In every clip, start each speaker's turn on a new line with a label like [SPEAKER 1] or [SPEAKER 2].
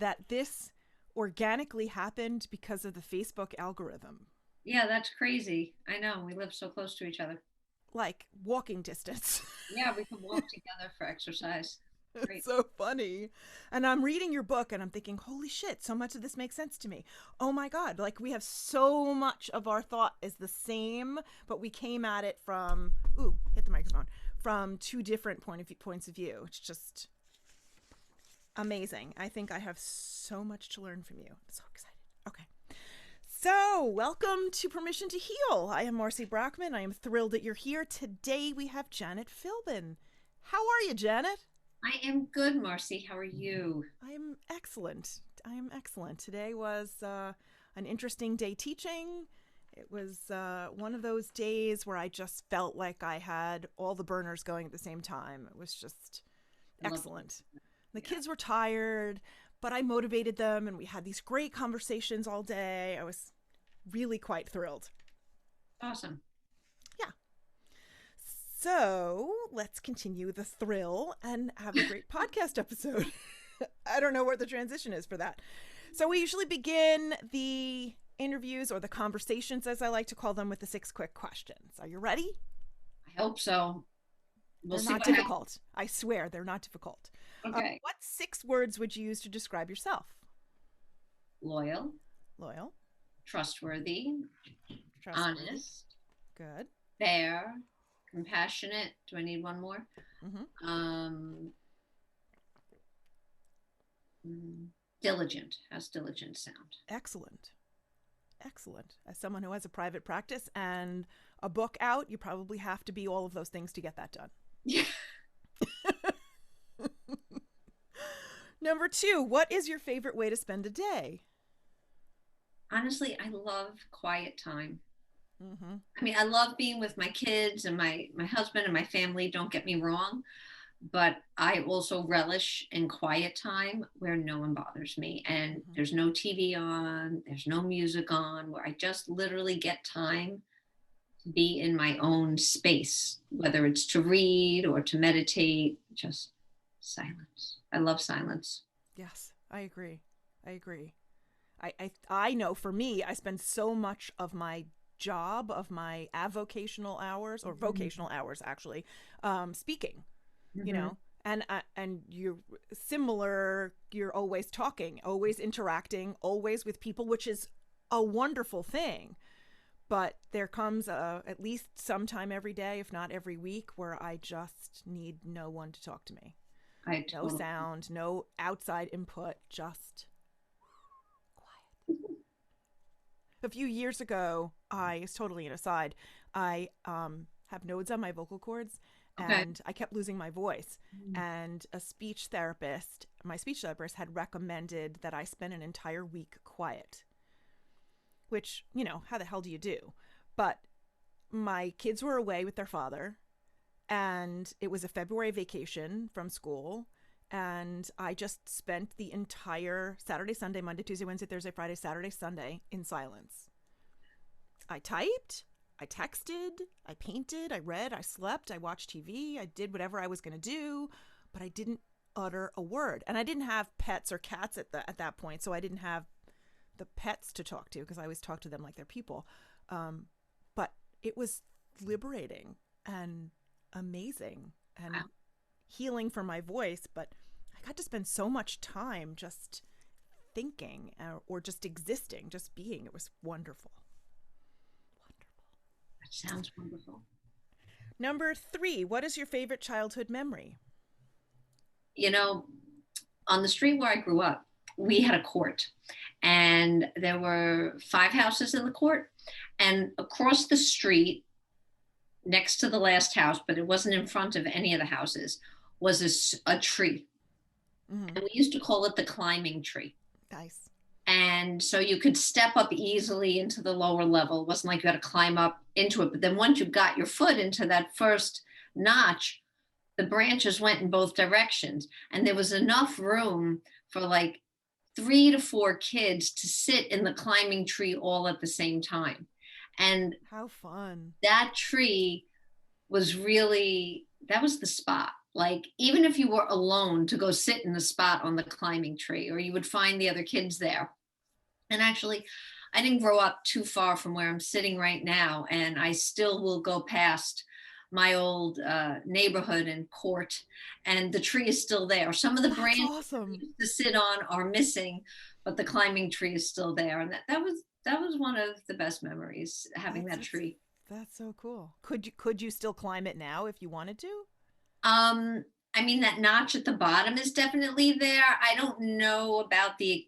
[SPEAKER 1] that this organically happened because of the Facebook algorithm.
[SPEAKER 2] Yeah, that's crazy. I know. We live so close to each other.
[SPEAKER 1] Like walking distance.
[SPEAKER 2] Yeah, we can walk together for exercise.
[SPEAKER 1] It's
[SPEAKER 2] Great.
[SPEAKER 1] so funny. And I'm reading your book and I'm thinking, holy shit, so much of this makes sense to me. Oh my God. Like we have so much of our thought is the same, but we came at it from, ooh, hit the microphone, from two different points of view. It's just amazing. I think I have so much to learn from you. I'm so excited. Okay. So, welcome to Permission to Heal. I am Marcy Brockman. I am thrilled that you're here. Today we have Janet Philbin. How are you, Janet?
[SPEAKER 2] I am good, Marcy. How are you?
[SPEAKER 1] I am excellent. I am excellent. Today was an interesting day teaching. It was one of those days where I just felt like I had all the burners going at the same time. It was just
[SPEAKER 2] Love
[SPEAKER 1] excellent. The
[SPEAKER 2] Yeah.
[SPEAKER 1] kids were tired, but I motivated them and we had these great conversations all day. I was really quite thrilled.
[SPEAKER 2] Awesome.
[SPEAKER 1] Yeah. So let's continue the thrill and have a great podcast episode. I don't know what the transition is for that. So we usually begin the interviews or the conversations, as I like to call them, with the 6 quick questions. Are you ready?
[SPEAKER 2] I hope so. We'll
[SPEAKER 1] They're
[SPEAKER 2] see
[SPEAKER 1] not
[SPEAKER 2] what happens.
[SPEAKER 1] difficult. I swear they're not difficult.
[SPEAKER 2] Okay.
[SPEAKER 1] What 6 words would you use to describe yourself?
[SPEAKER 2] Loyal,
[SPEAKER 1] Loyal,
[SPEAKER 2] trustworthy,
[SPEAKER 1] trustworthy,
[SPEAKER 2] honest,
[SPEAKER 1] good.
[SPEAKER 2] fair, compassionate. Do I need one more?
[SPEAKER 1] Mm-hmm.
[SPEAKER 2] Um, Diligent. How's diligent sound?
[SPEAKER 1] Excellent. Excellent. As someone who has a private practice and a book out, you probably have to be all of those things to get that done.
[SPEAKER 2] Yeah.
[SPEAKER 1] Number 2, what is your favorite way to spend a day?
[SPEAKER 2] Honestly, I love quiet time.
[SPEAKER 1] Mm-hmm.
[SPEAKER 2] I mean, I love being with my kids and my husband and my family, don't get me wrong, but I also relish in quiet time where no one bothers me and
[SPEAKER 1] Mm-hmm.
[SPEAKER 2] there's no TV on, there's no music on, where I just literally get time to be in my own space, whether it's to read or to meditate, just silence. I love silence.
[SPEAKER 1] Yes, I agree. I agree. I know for me, I spend so much of my job, of my avocational hours or
[SPEAKER 2] Mm-hmm.
[SPEAKER 1] vocational hours actually, speaking, you
[SPEAKER 2] Mm-hmm.
[SPEAKER 1] know, and you're similar. You're always talking, always interacting, always with people, which is a wonderful thing. But there comes at least sometime every day, if not every week, where I just need no one to talk to me.
[SPEAKER 2] I
[SPEAKER 1] No
[SPEAKER 2] totally.
[SPEAKER 1] sound, no outside input, just quiet. A few years ago, I is totally an aside. I have nodes on my vocal cords,
[SPEAKER 2] Okay.
[SPEAKER 1] and I kept losing my voice. And my speech therapist, had recommended that I spend an entire week quiet. Which, how the hell do you do? But my kids were away with their father, and it was a February vacation from school. And I just spent the entire Saturday, Sunday, Monday, Tuesday, Wednesday, Thursday, Friday, Saturday, Sunday in silence. I typed, I texted, I painted, I read, I slept, I watched TV, I did whatever I was going to do, but I didn't utter a word. And I didn't have pets or cats at that point, so I didn't have the pets to talk to because I always talk to them like they're people. But it was liberating and amazing and
[SPEAKER 2] Wow.
[SPEAKER 1] healing for my voice. But I got to spend so much time just thinking or just existing, just being. It was wonderful. Wonderful.
[SPEAKER 2] That sounds wonderful.
[SPEAKER 1] Number 3, what is your favorite childhood memory?
[SPEAKER 2] You know, on the street where I grew up, we had a court and there were 5 houses in the court. And across the street, next to the last house, but it wasn't in front of any of the houses, was a tree.
[SPEAKER 1] Mm-hmm.
[SPEAKER 2] And we used to call it the climbing tree.
[SPEAKER 1] Nice.
[SPEAKER 2] And so you could step up easily into the lower level. It wasn't like you had to climb up into it. But then once you got your foot into that first notch, the branches went in both directions. And there was enough room for like 3 to 4 kids to sit in the climbing tree all at the same time. And
[SPEAKER 1] How fun.
[SPEAKER 2] that tree was really, that was the spot. like even if you were alone, to go sit in the spot on the climbing tree, or you would find the other kids there. And actually, I didn't grow up too far from where I'm sitting right now, and I still will go past my old neighborhood and court, and the tree is still there. Some of the
[SPEAKER 1] That's
[SPEAKER 2] branches we
[SPEAKER 1] awesome.
[SPEAKER 2] used to sit on are missing, but the climbing tree is still there, and that was one of the best memories, having
[SPEAKER 1] That's
[SPEAKER 2] that
[SPEAKER 1] that's
[SPEAKER 2] tree.
[SPEAKER 1] that's so cool. Could you still climb it now if you wanted to?
[SPEAKER 2] Um, I mean, that notch at the bottom is definitely there. I don't know about the,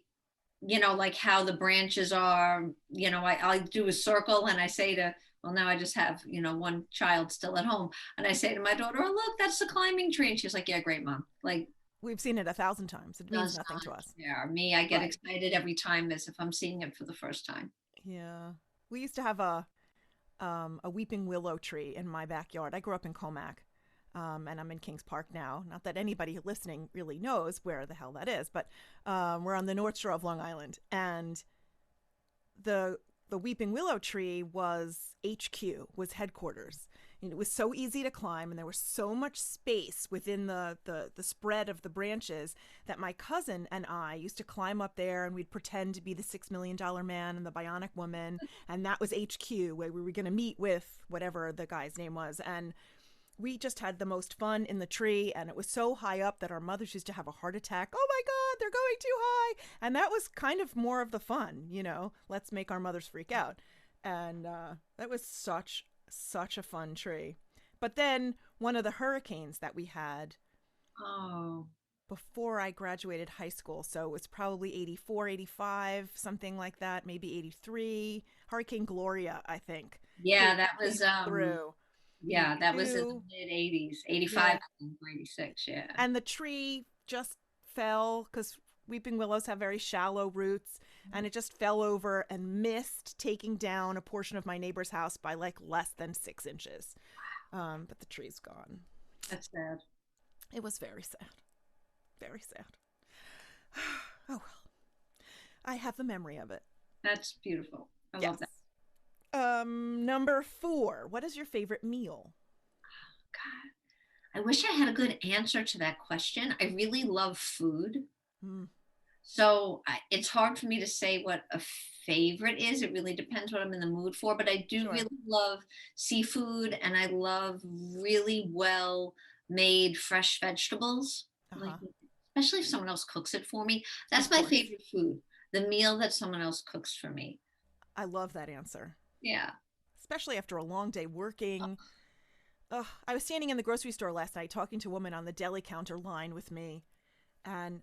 [SPEAKER 2] like how the branches are. I do a circle and I say to, well, now I just have, one child still at home. And I say to my daughter, oh, look, that's the climbing tree. And she's like, yeah, great, mom. Like,
[SPEAKER 1] We've seen it 1,000 times. It means
[SPEAKER 2] does
[SPEAKER 1] nothing to
[SPEAKER 2] not
[SPEAKER 1] us.
[SPEAKER 2] care. Me, I get
[SPEAKER 1] Right.
[SPEAKER 2] excited every time as if I'm seeing it for the first time.
[SPEAKER 1] Yeah. We used to have a weeping willow tree in my backyard. I grew up in Comac, and I'm in Kings Park now. Not that anybody listening really knows where the hell that is, but we're on the North Shore of Long Island, and the the weeping willow tree was HQ, was headquarters. And it was so easy to climb, and there was so much space within the spread of the branches that my cousin and I used to climb up there, and we'd pretend to be the $6 million man and the bionic woman, and that was HQ, where we were going to meet with whatever the guy's name was. And we just had the most fun in the tree, and it was so high up that our mothers used to have a heart attack. Oh my god, they're going too high. And that was kind of more of the fun, let's make our mothers freak out. And that was such a fun tree. But then one of the hurricanes that we had
[SPEAKER 2] Oh,
[SPEAKER 1] before I graduated high school, so it was probably 84, 85, something like that, maybe 83, Hurricane Gloria, I think,
[SPEAKER 2] yeah, that was
[SPEAKER 1] came through.
[SPEAKER 2] yeah, that was in the
[SPEAKER 1] 82.
[SPEAKER 2] mid 80s, 85
[SPEAKER 1] Yeah.
[SPEAKER 2] or 86, yeah.
[SPEAKER 1] And the tree just fell because weeping willows have very shallow roots, and it just fell over and missed taking down a portion of my neighbor's house by like less than 6 inches. But the tree's gone.
[SPEAKER 2] That's sad.
[SPEAKER 1] It was very sad. Very sad. Oh well. I have the memory of it.
[SPEAKER 2] That's beautiful. I love
[SPEAKER 1] Yes.
[SPEAKER 2] that.
[SPEAKER 1] Number 4. What is your favorite meal?
[SPEAKER 2] God, I wish I had a good answer to that question. I really love food.
[SPEAKER 1] Mm,
[SPEAKER 2] So it's hard for me to say what a favorite is. It really depends what I'm in the mood for. But I do
[SPEAKER 1] sure.
[SPEAKER 2] really love seafood, and I love really well made fresh vegetables.
[SPEAKER 1] Uh
[SPEAKER 2] Like,
[SPEAKER 1] huh.
[SPEAKER 2] especially if someone else cooks it for me.
[SPEAKER 1] Of
[SPEAKER 2] That's my
[SPEAKER 1] course.
[SPEAKER 2] favorite food, the meal that someone else cooks for me.
[SPEAKER 1] I love that answer,
[SPEAKER 2] Yeah.
[SPEAKER 1] especially after a long day working. I was standing in the grocery store last night talking to a woman on the deli counter line with me, and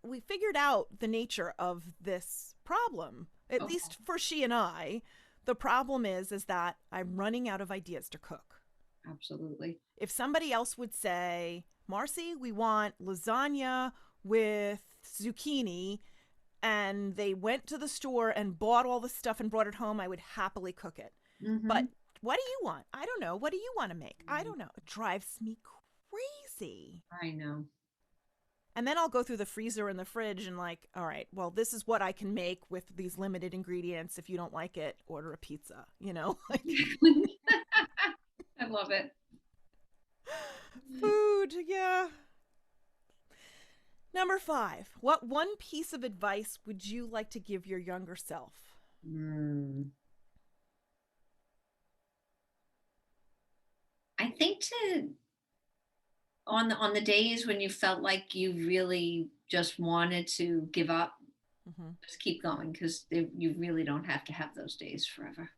[SPEAKER 1] we figured out the nature of this problem, at
[SPEAKER 2] Oh,
[SPEAKER 1] least for she and I. The problem is that I'm running out of ideas to cook.
[SPEAKER 2] absolutely.
[SPEAKER 1] If somebody else would say, Marcy, we want lasagna with zucchini, and they went to the store and bought all the stuff and brought it home, I would happily cook it. But
[SPEAKER 2] Hmm.
[SPEAKER 1] what do you want? I don't know. What do you want to make? I don't know. It drives me crazy.
[SPEAKER 2] I know.
[SPEAKER 1] And then I'll go through the freezer and the fridge and, like, all right, well, this is what I can make with these limited ingredients. If you don't like it, order a pizza, like
[SPEAKER 2] I love it.
[SPEAKER 1] food. Yeah. Number 5. What one piece of advice would you like to give your younger self?
[SPEAKER 2] Mm. I think to on the days when you felt like you really just wanted to give up,
[SPEAKER 1] Mm-hmm.
[SPEAKER 2] just keep going, because you really don't have to have those days forever.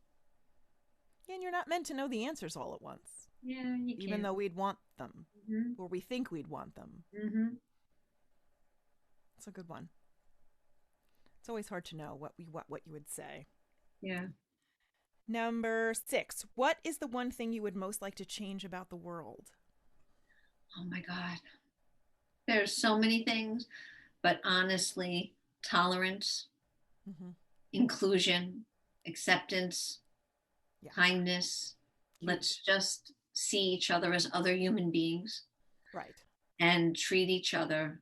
[SPEAKER 1] And you're not meant to know the answers all at once,
[SPEAKER 2] Yeah, you
[SPEAKER 1] even
[SPEAKER 2] can.
[SPEAKER 1] though we'd want them,
[SPEAKER 2] Hmm.
[SPEAKER 1] or we think we'd want them.
[SPEAKER 2] Hmm.
[SPEAKER 1] It's a good one. It's always hard to know what you would say.
[SPEAKER 2] Yeah.
[SPEAKER 1] Number 6. What is the one thing you would most like to change about the world?
[SPEAKER 2] Oh my God. There's so many things, but honestly, tolerance,
[SPEAKER 1] Mm-hmm.
[SPEAKER 2] inclusion, acceptance,
[SPEAKER 1] Yeah.
[SPEAKER 2] kindness. Let's
[SPEAKER 1] Huge.
[SPEAKER 2] just see each other as other human beings
[SPEAKER 1] Right.
[SPEAKER 2] and treat each other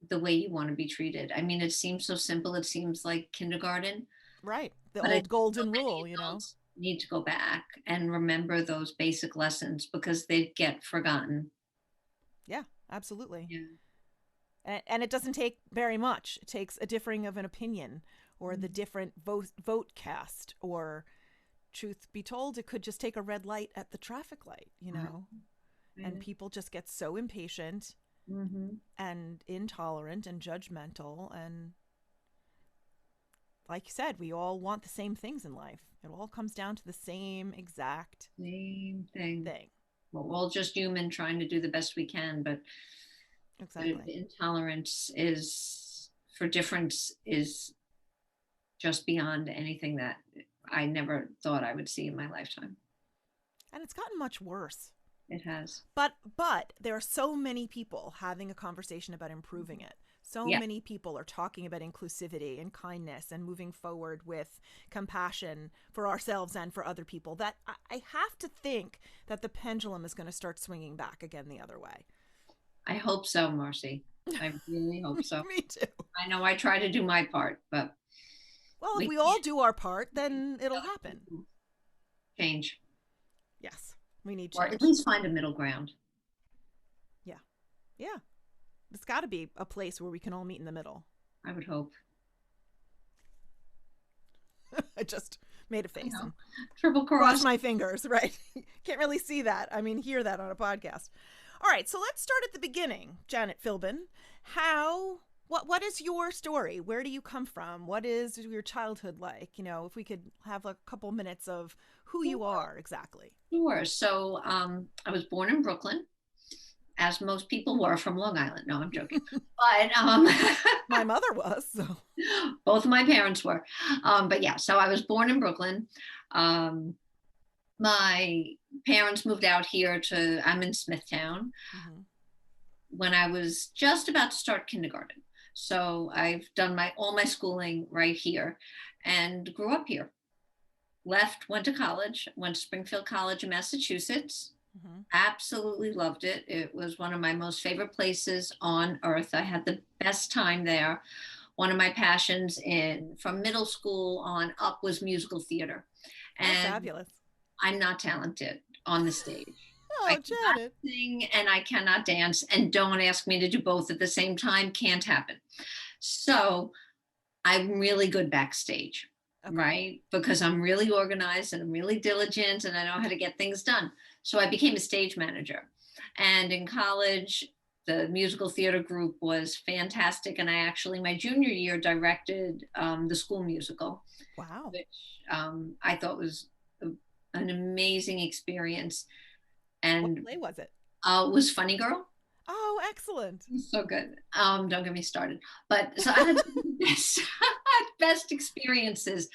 [SPEAKER 2] the way you want to be treated. I mean, it seems so simple. It seems like kindergarten,
[SPEAKER 1] Right. The
[SPEAKER 2] but I
[SPEAKER 1] old
[SPEAKER 2] think so
[SPEAKER 1] golden
[SPEAKER 2] many
[SPEAKER 1] rule.
[SPEAKER 2] adults need to go back and remember those basic lessons because they get forgotten.
[SPEAKER 1] Yeah, absolutely.
[SPEAKER 2] Yeah.
[SPEAKER 1] And it doesn't take very much. It takes a differing of an opinion or the
[SPEAKER 2] Mhm.
[SPEAKER 1] different vote cast, or truth be told, it could just take a red light at the traffic light, you
[SPEAKER 2] Right.
[SPEAKER 1] know? And
[SPEAKER 2] Yeah.
[SPEAKER 1] people just get so impatient
[SPEAKER 2] Mm-hmm.
[SPEAKER 1] and intolerant and judgmental. And like you said, we all want the same things in life. It all comes down to the same exact
[SPEAKER 2] Same thing.
[SPEAKER 1] thing.
[SPEAKER 2] We're all just human trying to do the best we can, but the
[SPEAKER 1] Exactly.
[SPEAKER 2] intolerance is for difference is just beyond anything that I never thought I would see in my lifetime.
[SPEAKER 1] And it's gotten much worse.
[SPEAKER 2] It has.
[SPEAKER 1] But there are so many people having a conversation about improving it. So
[SPEAKER 2] Yeah.
[SPEAKER 1] many people are talking about inclusivity and kindness and moving forward with compassion for ourselves and for other people, that I have to think that the pendulum is going to start swinging back again the other way.
[SPEAKER 2] I hope so, Marcy. I really hope so.
[SPEAKER 1] Me too.
[SPEAKER 2] I know I try to do my part, but
[SPEAKER 1] Well, if
[SPEAKER 2] we
[SPEAKER 1] we all
[SPEAKER 2] can't
[SPEAKER 1] do our part, then it'll happen.
[SPEAKER 2] change,
[SPEAKER 1] Yes, we need
[SPEAKER 2] or at
[SPEAKER 1] change.
[SPEAKER 2] least find a middle ground.
[SPEAKER 1] Yeah. Yeah. There's got to be a place where we can all meet in the middle.
[SPEAKER 2] I would hope.
[SPEAKER 1] I just made a
[SPEAKER 2] I
[SPEAKER 1] face
[SPEAKER 2] know.
[SPEAKER 1] and
[SPEAKER 2] Triple
[SPEAKER 1] crossed
[SPEAKER 2] cross.
[SPEAKER 1] my fingers, right? Can't really see that. I mean, hear that on a podcast. All right, so let's start at the beginning, Janet Philbin. What is your story? Where do you come from? What is your childhood like? You know, if we could have a couple minutes of who you are exactly.
[SPEAKER 2] Sure. So I was born in Brooklyn, as most people were from Long Island. No, I'm joking. But
[SPEAKER 1] My mother was, so.
[SPEAKER 2] both of my parents were. But yeah, so I was born in Brooklyn. Um, my parents moved out here I'm in Smithtown
[SPEAKER 1] Mm-hmm.
[SPEAKER 2] when I was just about to start kindergarten. So I've done all my schooling right here and grew up here. Left, went to college, went to Springfield College in Massachusetts.
[SPEAKER 1] Mm-hmm.
[SPEAKER 2] Absolutely loved it. It was one of my most favorite places on earth. I had the best time there. One of my passions from middle school on up was musical theater.
[SPEAKER 1] Oh,
[SPEAKER 2] And
[SPEAKER 1] fabulous.
[SPEAKER 2] I'm not talented on the stage. I
[SPEAKER 1] Oh,
[SPEAKER 2] cannot
[SPEAKER 1] Janet.
[SPEAKER 2] sing and I cannot dance. And don't ask me to do both at the same time. Can't happen. So I'm really good backstage,
[SPEAKER 1] Okay.
[SPEAKER 2] right? Because I'm really organized and I'm really diligent and I know how to get things done. So I became a stage manager. And in college, the musical theater group was fantastic. And I actually, my junior year, directed the school musical,
[SPEAKER 1] Wow.
[SPEAKER 2] which I thought was an amazing experience.
[SPEAKER 1] What
[SPEAKER 2] And
[SPEAKER 1] play was it?
[SPEAKER 2] was Funny Girl.
[SPEAKER 1] Oh, excellent.
[SPEAKER 2] So good. Don't get me started. But so I had the best experiences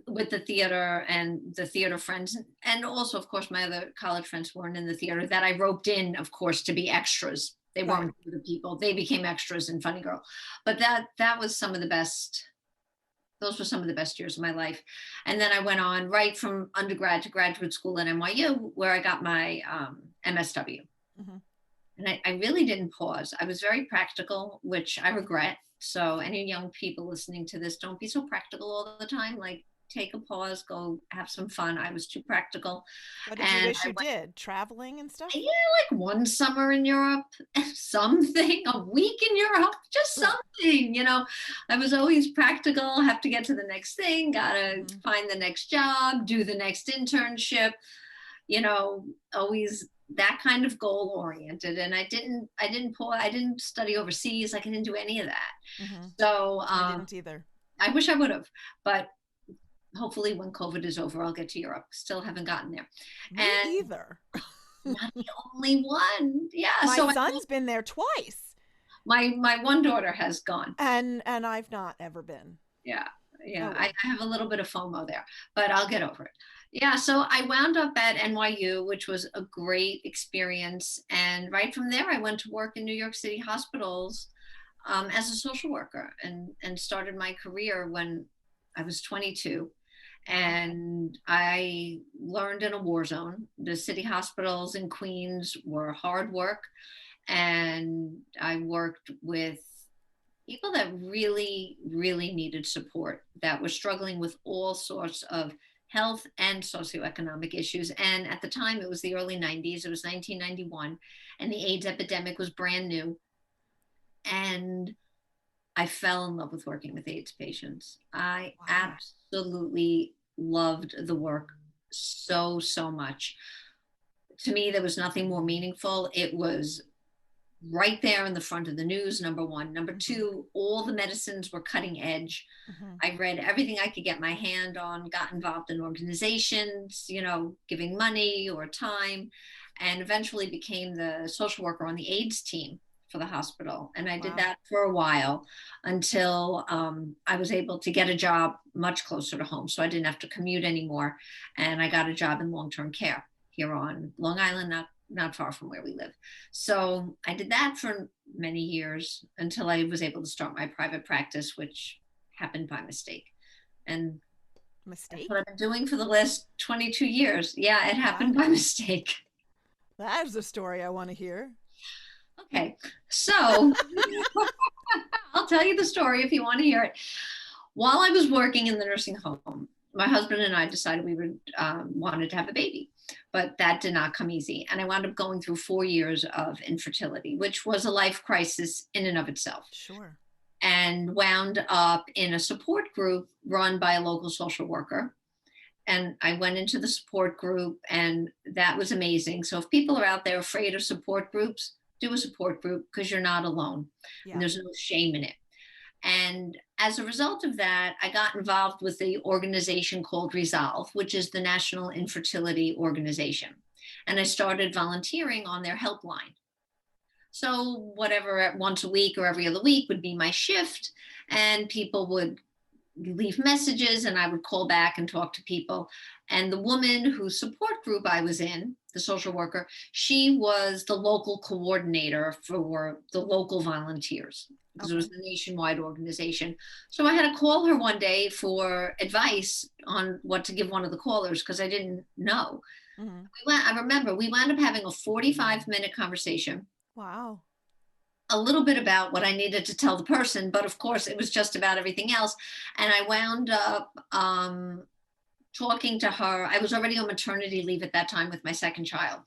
[SPEAKER 2] with the theater and the theater friends. And also, of course, my other college friends weren't in the theater that I roped in, of course, to be extras. They
[SPEAKER 1] Right.
[SPEAKER 2] weren't the people. They became extras in Funny Girl. But that was some of the best. Those were some of the best years of my life. And then I went on right from undergrad to graduate school at NYU, where I got my MSW.
[SPEAKER 1] Mm-hmm.
[SPEAKER 2] And I really didn't pause. I was very practical, which I regret. So any young people listening to this, don't be so practical all the time. Like take a pause, go have some fun. I was too practical.
[SPEAKER 1] What did you
[SPEAKER 2] And
[SPEAKER 1] wish
[SPEAKER 2] I
[SPEAKER 1] you
[SPEAKER 2] went,
[SPEAKER 1] did? Traveling and stuff?
[SPEAKER 2] yeah, like one summer in Europe, something, a week in Europe, just something, I was always practical, have to get to the next thing, gotta find the next job, do the next internship, always that kind of goal oriented. And I didn't study overseas. Like I didn't do any of that.
[SPEAKER 1] Mm-hmm.
[SPEAKER 2] So
[SPEAKER 1] I didn't either.
[SPEAKER 2] I wish I would have, but hopefully when COVID is over, I'll get to Europe. Still haven't gotten there.
[SPEAKER 1] Me
[SPEAKER 2] And
[SPEAKER 1] either.
[SPEAKER 2] not the only one. Yeah.
[SPEAKER 1] My
[SPEAKER 2] So
[SPEAKER 1] son's been there twice.
[SPEAKER 2] my one daughter has gone.
[SPEAKER 1] And I've not ever been.
[SPEAKER 2] Yeah. Yeah.
[SPEAKER 1] Oh, well.
[SPEAKER 2] I have a little bit of FOMO there, but I'll get over it. Yeah, so I wound up at NYU, which was a great experience. And right from there, I went to work in New York City hospitals as a social worker and started my career when I was 22. And I learned in a war zone. The city hospitals in Queens were hard work. And I worked with people that really, really needed support, that were struggling with all sorts of health and socioeconomic issues. And at the time, it was the early 90s, it was 1991, and the AIDS epidemic was brand new. And I fell in love with working with AIDS patients. I
[SPEAKER 1] Wow.
[SPEAKER 2] absolutely loved the work so, so much. To me, there was nothing more meaningful. It was right there in the front of the news, number one. Number two, all the medicines were cutting edge.
[SPEAKER 1] Mm-hmm.
[SPEAKER 2] I read everything I could get my hand on, got involved in organizations, giving money or time, and eventually became the social worker on the AIDS team for the hospital. And I did
[SPEAKER 1] Wow.
[SPEAKER 2] that for a while until I was able to get a job much closer to home. So I didn't have to commute anymore. And I got a job in long-term care here on Long Island, not far from where we live. So I did that for many years until I was able to start my private practice, which happened by mistake. And that's what
[SPEAKER 1] Mistake?
[SPEAKER 2] I've been doing for the last 22 years. Yeah, it happened
[SPEAKER 1] Wow.
[SPEAKER 2] by mistake.
[SPEAKER 1] That is a story I want to hear.
[SPEAKER 2] Okay, so I'll tell you the story if you want to hear it. While I was working in the nursing home, my husband and I decided we would wanted to have a baby, but that did not come easy. And I wound up going through 4 years of infertility, which was a life crisis in and of itself,
[SPEAKER 1] Sure.
[SPEAKER 2] and wound up in a support group run by a local social worker. And I went into the support group, and that was amazing. So if people are out there afraid of support groups, do a support group because you're not alone and
[SPEAKER 1] Yeah.
[SPEAKER 2] there's no shame in it. And as a result of that, I got involved with the organization called Resolve, which is the National Infertility Organization. And I started volunteering on their helpline. So, whatever, once a week or every other week would be my shift, and people would leave messages, and I would call back and talk to people. And the woman whose support group I was in, the social worker, she was the local coordinator for the local volunteers because it was
[SPEAKER 1] Okay.
[SPEAKER 2] the nationwide organization. So I had to call her one day for advice on what to give one of the callers because I didn't know.
[SPEAKER 1] Mm-hmm.
[SPEAKER 2] I remember we wound up having a 45-minute conversation,
[SPEAKER 1] Wow.
[SPEAKER 2] a little bit about what I needed to tell the person, but of course it was just about everything else. And I wound up talking to her. I was already on maternity leave at that time with my second child.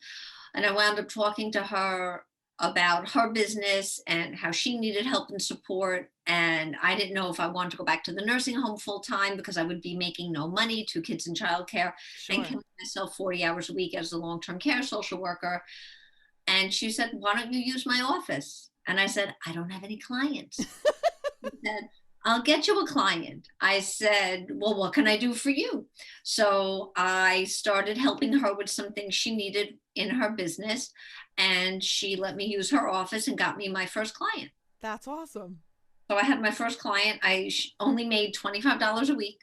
[SPEAKER 2] And I wound up talking to her about her business and how she needed help and support. And I didn't know if I wanted to go back to the nursing home full time because I would be making no money, 2 kids in childcare, and
[SPEAKER 1] Sure.
[SPEAKER 2] killing myself 40 hours a week as a long-term care social worker. And she said, "Why don't you use my office?" And I said, "I don't have any clients." She said, "I'll get you a client." I said, "Well, what can I do for you?" So I started helping her with some things she needed in her business. And she let me use her office and got me my first client.
[SPEAKER 1] That's awesome.
[SPEAKER 2] So I had my first client. I only made $25 a week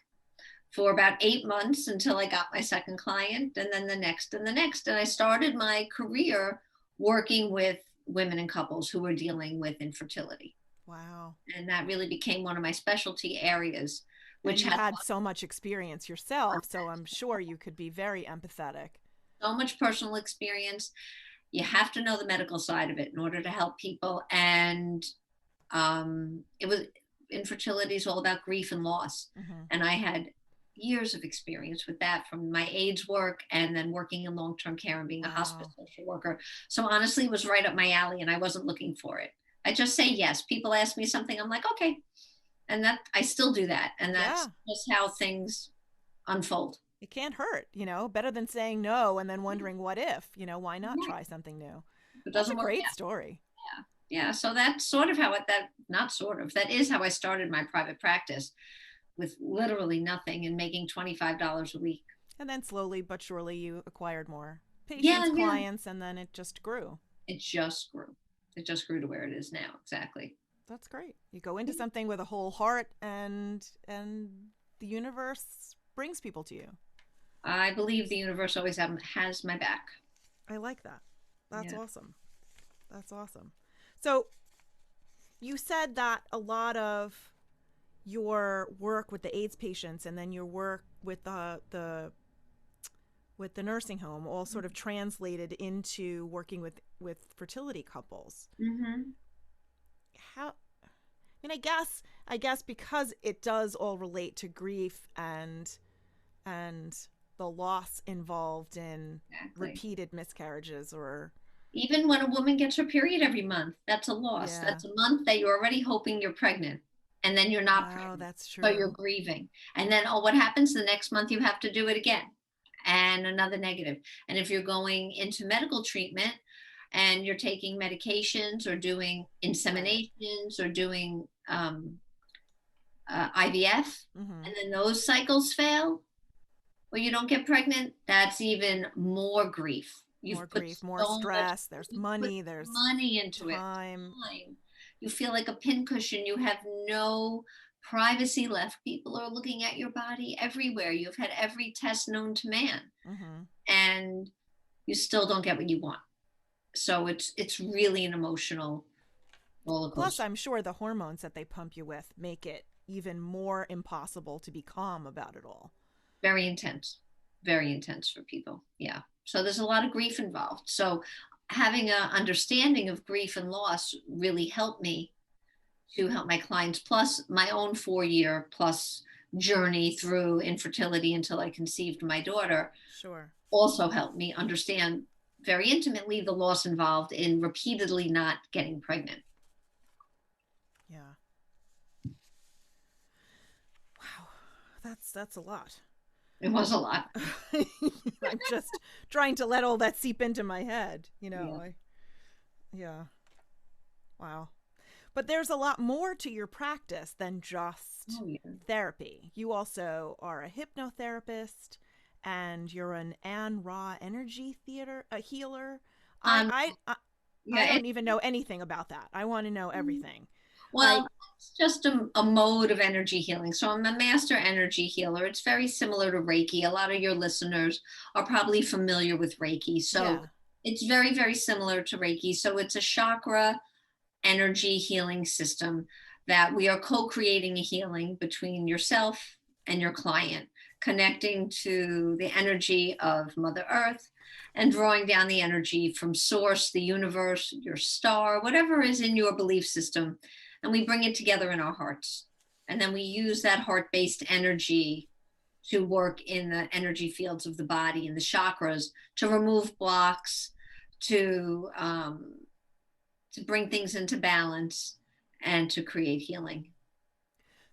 [SPEAKER 2] for about 8 months until I got my second client, and then the next and the next. And I started my career working with women and couples who were dealing with infertility.
[SPEAKER 1] Wow.
[SPEAKER 2] And that really became one of my specialty areas,
[SPEAKER 1] And
[SPEAKER 2] which
[SPEAKER 1] you
[SPEAKER 2] had
[SPEAKER 1] had so much experience yourself, so I'm sure you could be very empathetic.
[SPEAKER 2] so much personal experience. You have to know the medical side of it in order to help people. And it was infertility is all about grief and loss.
[SPEAKER 1] Mm-hmm.
[SPEAKER 2] And I had years of experience with that from my AIDS work and then working in long-term care and being a hospice
[SPEAKER 1] Wow.
[SPEAKER 2] social worker. So honestly, it was right up my alley and I wasn't looking for it. I just say yes. People ask me something, I'm like, okay. And that I still do that. And that's
[SPEAKER 1] Yeah.
[SPEAKER 2] just how things unfold.
[SPEAKER 1] It can't hurt, better than saying no and then wondering what if, why not try something new?
[SPEAKER 2] If it
[SPEAKER 1] That's a
[SPEAKER 2] doesn't work,
[SPEAKER 1] great
[SPEAKER 2] yeah.
[SPEAKER 1] story.
[SPEAKER 2] Yeah. So that's sort of how not sort of, that is how I started my private practice with literally nothing and making $25 a week.
[SPEAKER 1] And then slowly but surely you acquired more
[SPEAKER 2] Yeah,
[SPEAKER 1] patients,
[SPEAKER 2] yeah.
[SPEAKER 1] clients, and then it just grew.
[SPEAKER 2] It just grew. It just grew to where it is now. Exactly.
[SPEAKER 1] That's great. You go into something with a whole heart and the universe brings people to you.
[SPEAKER 2] I believe the universe always has my back.
[SPEAKER 1] I like that. That's
[SPEAKER 2] Yeah.
[SPEAKER 1] awesome. That's awesome. So you said that a lot of your work with the AIDS patients and then your work with the nursing home all sort of translated into working with fertility couples.
[SPEAKER 2] Mm-hmm.
[SPEAKER 1] How I guess because it does all relate to grief and and the loss involved in
[SPEAKER 2] Exactly.
[SPEAKER 1] repeated miscarriages or
[SPEAKER 2] Even when a woman gets her period every month, that's a loss.
[SPEAKER 1] yeah.
[SPEAKER 2] That's a month that you're already hoping you're pregnant, and then you're not
[SPEAKER 1] Oh,
[SPEAKER 2] pregnant.
[SPEAKER 1] that's
[SPEAKER 2] So you're
[SPEAKER 1] true.
[SPEAKER 2] grieving. And then, oh, what happens the next month? You have to do it again, and another negative. And if you're going into medical treatment and you're taking medications or doing
[SPEAKER 1] Right.
[SPEAKER 2] inseminations or doing IVF,
[SPEAKER 1] Mm-hmm.
[SPEAKER 2] and then those cycles fail, or you don't get pregnant, that's even more grief.
[SPEAKER 1] More
[SPEAKER 2] You've put
[SPEAKER 1] grief, more
[SPEAKER 2] so much,
[SPEAKER 1] stress. There's
[SPEAKER 2] you put
[SPEAKER 1] money, there's
[SPEAKER 2] money into it,
[SPEAKER 1] time.
[SPEAKER 2] time. You feel like a pincushion. You have no privacy left. People are looking at your body everywhere. You've had every test known to man,
[SPEAKER 1] Mm-hmm.
[SPEAKER 2] and you still don't get what you want. So it's really an emotional roller
[SPEAKER 1] Plus,
[SPEAKER 2] coaster.
[SPEAKER 1] I'm sure the hormones that they pump you with make it even more impossible to be calm about it all.
[SPEAKER 2] Very intense for people. Yeah. So there's a lot of grief involved. So having an understanding of grief and loss really helped me to help my clients, plus my own 4 year plus journey through infertility until I conceived my daughter
[SPEAKER 1] Sure.
[SPEAKER 2] also helped me understand very intimately the loss involved in repeatedly not getting pregnant.
[SPEAKER 1] Yeah. Wow. That's a lot.
[SPEAKER 2] It was a lot.
[SPEAKER 1] I'm just trying to let all that seep into my head,
[SPEAKER 2] Yeah.
[SPEAKER 1] Yeah. Wow. But there's a lot more to your practice than just
[SPEAKER 2] Oh, yeah.
[SPEAKER 1] therapy. You also are a hypnotherapist and you're an Ann Ra energy theater a healer. I
[SPEAKER 2] Um,
[SPEAKER 1] I I, I
[SPEAKER 2] yeah.
[SPEAKER 1] don't even know anything about that. I want to know everything. I
[SPEAKER 2] Well, it's just a mode of energy healing. So I'm a master energy healer. It's very similar to Reiki. A lot of your listeners are probably familiar with Reiki. So
[SPEAKER 1] yeah.
[SPEAKER 2] it's very, very similar to Reiki. So it's a chakra energy healing system that we are co-creating a healing between yourself and your client, connecting to the energy of Mother Earth and drawing down the energy from source, the universe, your star, whatever is in your belief system, and we bring it together in our hearts. And then we use that heart-based energy to work in the energy fields of the body and the chakras to remove blocks, to bring things into balance and to create healing.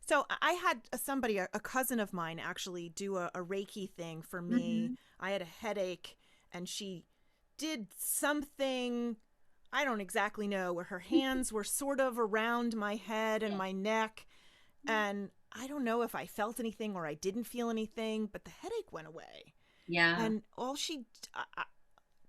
[SPEAKER 1] So I had somebody, a cousin of mine, actually do a Reiki thing for me.
[SPEAKER 2] Mm-hmm.
[SPEAKER 1] I had a headache, and she did something. I don't exactly know, where her hands were sort of around my head and my neck, and I don't know if I felt anything or I didn't feel anything, but the headache went away.
[SPEAKER 2] Yeah.
[SPEAKER 1] And all she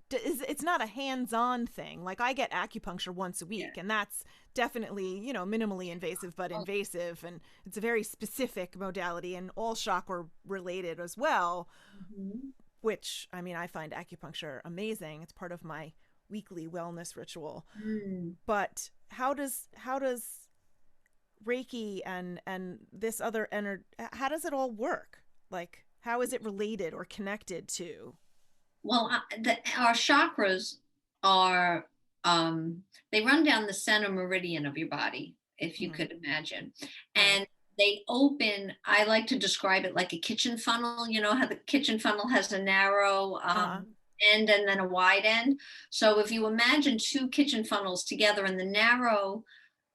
[SPEAKER 1] it's not a hands-on thing. Like, I get acupuncture once a
[SPEAKER 2] Yeah.
[SPEAKER 1] week, and that's definitely, minimally invasive, but
[SPEAKER 2] Oh,
[SPEAKER 1] invasive, and it's a very specific modality and all chakra related as well,
[SPEAKER 2] mhm.
[SPEAKER 1] which, I mean, I find acupuncture amazing. It's part of my weekly wellness ritual.
[SPEAKER 2] Mm.
[SPEAKER 1] But how does Reiki and this other energy, how does it all work? Like, how is it related or connected to?
[SPEAKER 2] Well, our chakras are, they run down the center meridian of your body, if you
[SPEAKER 1] Mhm.
[SPEAKER 2] could imagine.
[SPEAKER 1] Right.
[SPEAKER 2] And they open, I like to describe it like a kitchen funnel. You know how the kitchen funnel has a narrow
[SPEAKER 1] Uh-huh.
[SPEAKER 2] end and then a wide end? So if you imagine two kitchen funnels together and the narrow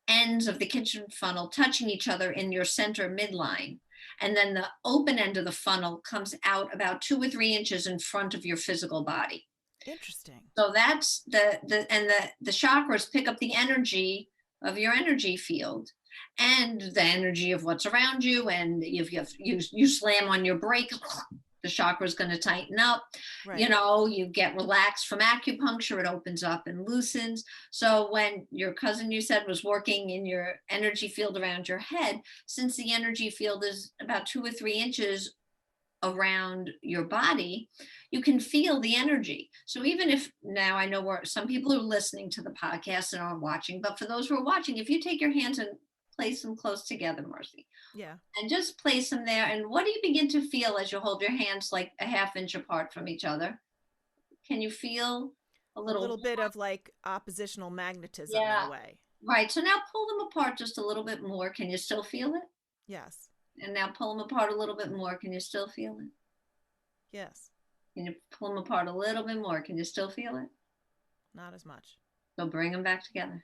[SPEAKER 2] ends of the kitchen funnel touching each other in your center midline. And then the open end of the funnel comes out about 2 or 3 inches in front of your physical body.
[SPEAKER 1] Interesting.
[SPEAKER 2] So that's the chakras pick up the energy of your energy field and the energy of what's around you. And if you slam on your brake, the chakra is going to tighten up.
[SPEAKER 1] Right.
[SPEAKER 2] You get relaxed from acupuncture, it opens up and loosens. So when your cousin, you said, was working in your energy field around your head, since the energy field is about 2 or 3 inches around your body, you can feel the energy. So even if, now I know where some people are listening to the podcast and aren't watching, but for those who are watching, if you take your hands and place them close together, Marcy,
[SPEAKER 1] Yeah.
[SPEAKER 2] and just place them there, and what do you begin to feel as you hold your hands like a half inch apart from each other? Can you feel a
[SPEAKER 1] A
[SPEAKER 2] little?
[SPEAKER 1] little bit of like oppositional magnetism in a
[SPEAKER 2] Yeah,
[SPEAKER 1] way.
[SPEAKER 2] right. So now pull them apart just a little bit more. Can you still feel it?
[SPEAKER 1] Yes.
[SPEAKER 2] And now pull them apart a little bit more. Can you still feel it?
[SPEAKER 1] Yes.
[SPEAKER 2] Can you pull them apart a little bit more? Can you still feel it?
[SPEAKER 1] Not as much.
[SPEAKER 2] So bring them back together.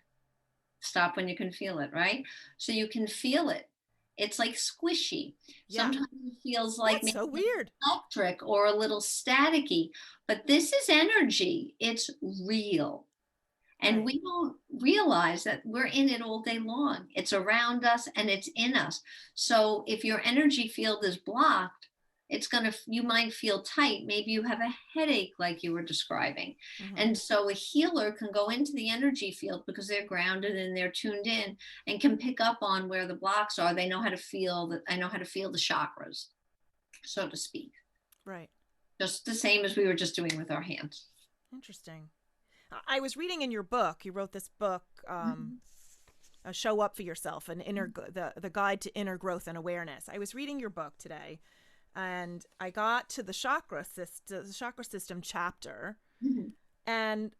[SPEAKER 2] Stop when you can feel it, right? So you can feel it. It's like squishy.
[SPEAKER 1] Yeah.
[SPEAKER 2] Sometimes it feels like
[SPEAKER 1] That's
[SPEAKER 2] maybe
[SPEAKER 1] so weird.
[SPEAKER 2] electric or a little staticky, but this is energy. It's real. And
[SPEAKER 1] Right.
[SPEAKER 2] we don't realize that we're in it all day long. It's around us and it's in us. So if your energy field is blocked, you might feel tight. Maybe you have a headache, like you were describing.
[SPEAKER 1] Mm-hmm.
[SPEAKER 2] And so a healer can go into the energy field because they're grounded and they're tuned in and can pick up on where the blocks are. They know how to feel that. I know how to feel the chakras, so to speak.
[SPEAKER 1] Right.
[SPEAKER 2] Just the same as we were just doing with our hands.
[SPEAKER 1] Interesting. I was reading in your book, you wrote this book, Show Up for Yourself, the guide to inner growth and awareness. I was reading your book today, and I got to the chakra system chapter,
[SPEAKER 2] Mm-hmm.
[SPEAKER 1] and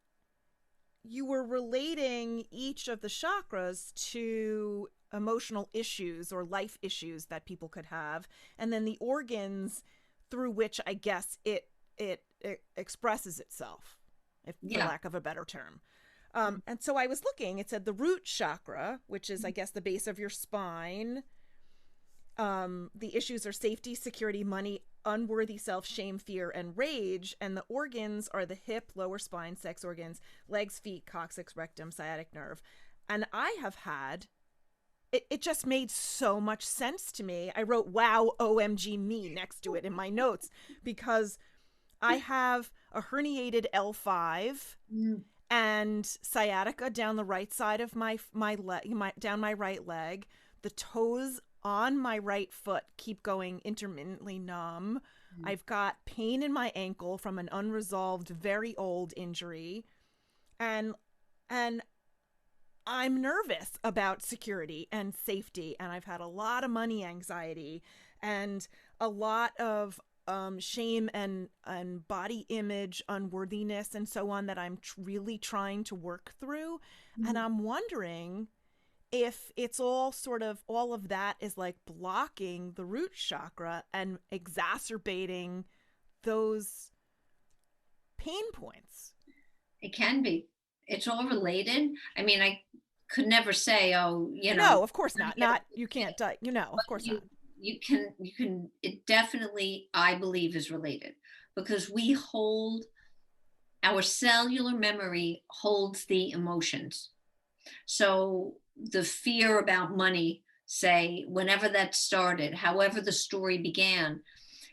[SPEAKER 1] you were relating each of the chakras to emotional issues or life issues that people could have, and then the organs through which I guess it expresses itself, for lack of a better term. And so I was looking, it said the root chakra, which is, I guess, the base of your spine. The issues are safety, security, money, unworthy self, shame, fear, and rage. And the organs are the hip, lower spine, sex organs, legs, feet, coccyx, rectum, sciatic nerve. And I have had, it just made so much sense to me. I wrote, wow, OMG me next to it in my notes, because I have a herniated L5 and sciatica down the right side of my down my right leg. The toes on my right foot keep going intermittently numb. I've got pain in my ankle from an unresolved, very old injury. And I'm nervous about security and safety. And I've had a lot of money anxiety and a lot of shame and body image unworthiness and so on that I'm really trying to work through. And I'm wondering if it's all of that is like blocking the root chakra and exacerbating those pain points.
[SPEAKER 2] It can be. It's all related. I mean, I could never say, oh,
[SPEAKER 1] No, of course not. You can't, of course not.
[SPEAKER 2] You can, it definitely, I believe, is related, because we hold, our cellular memory holds the emotions. So the fear about money, say, whenever that started, however the story began,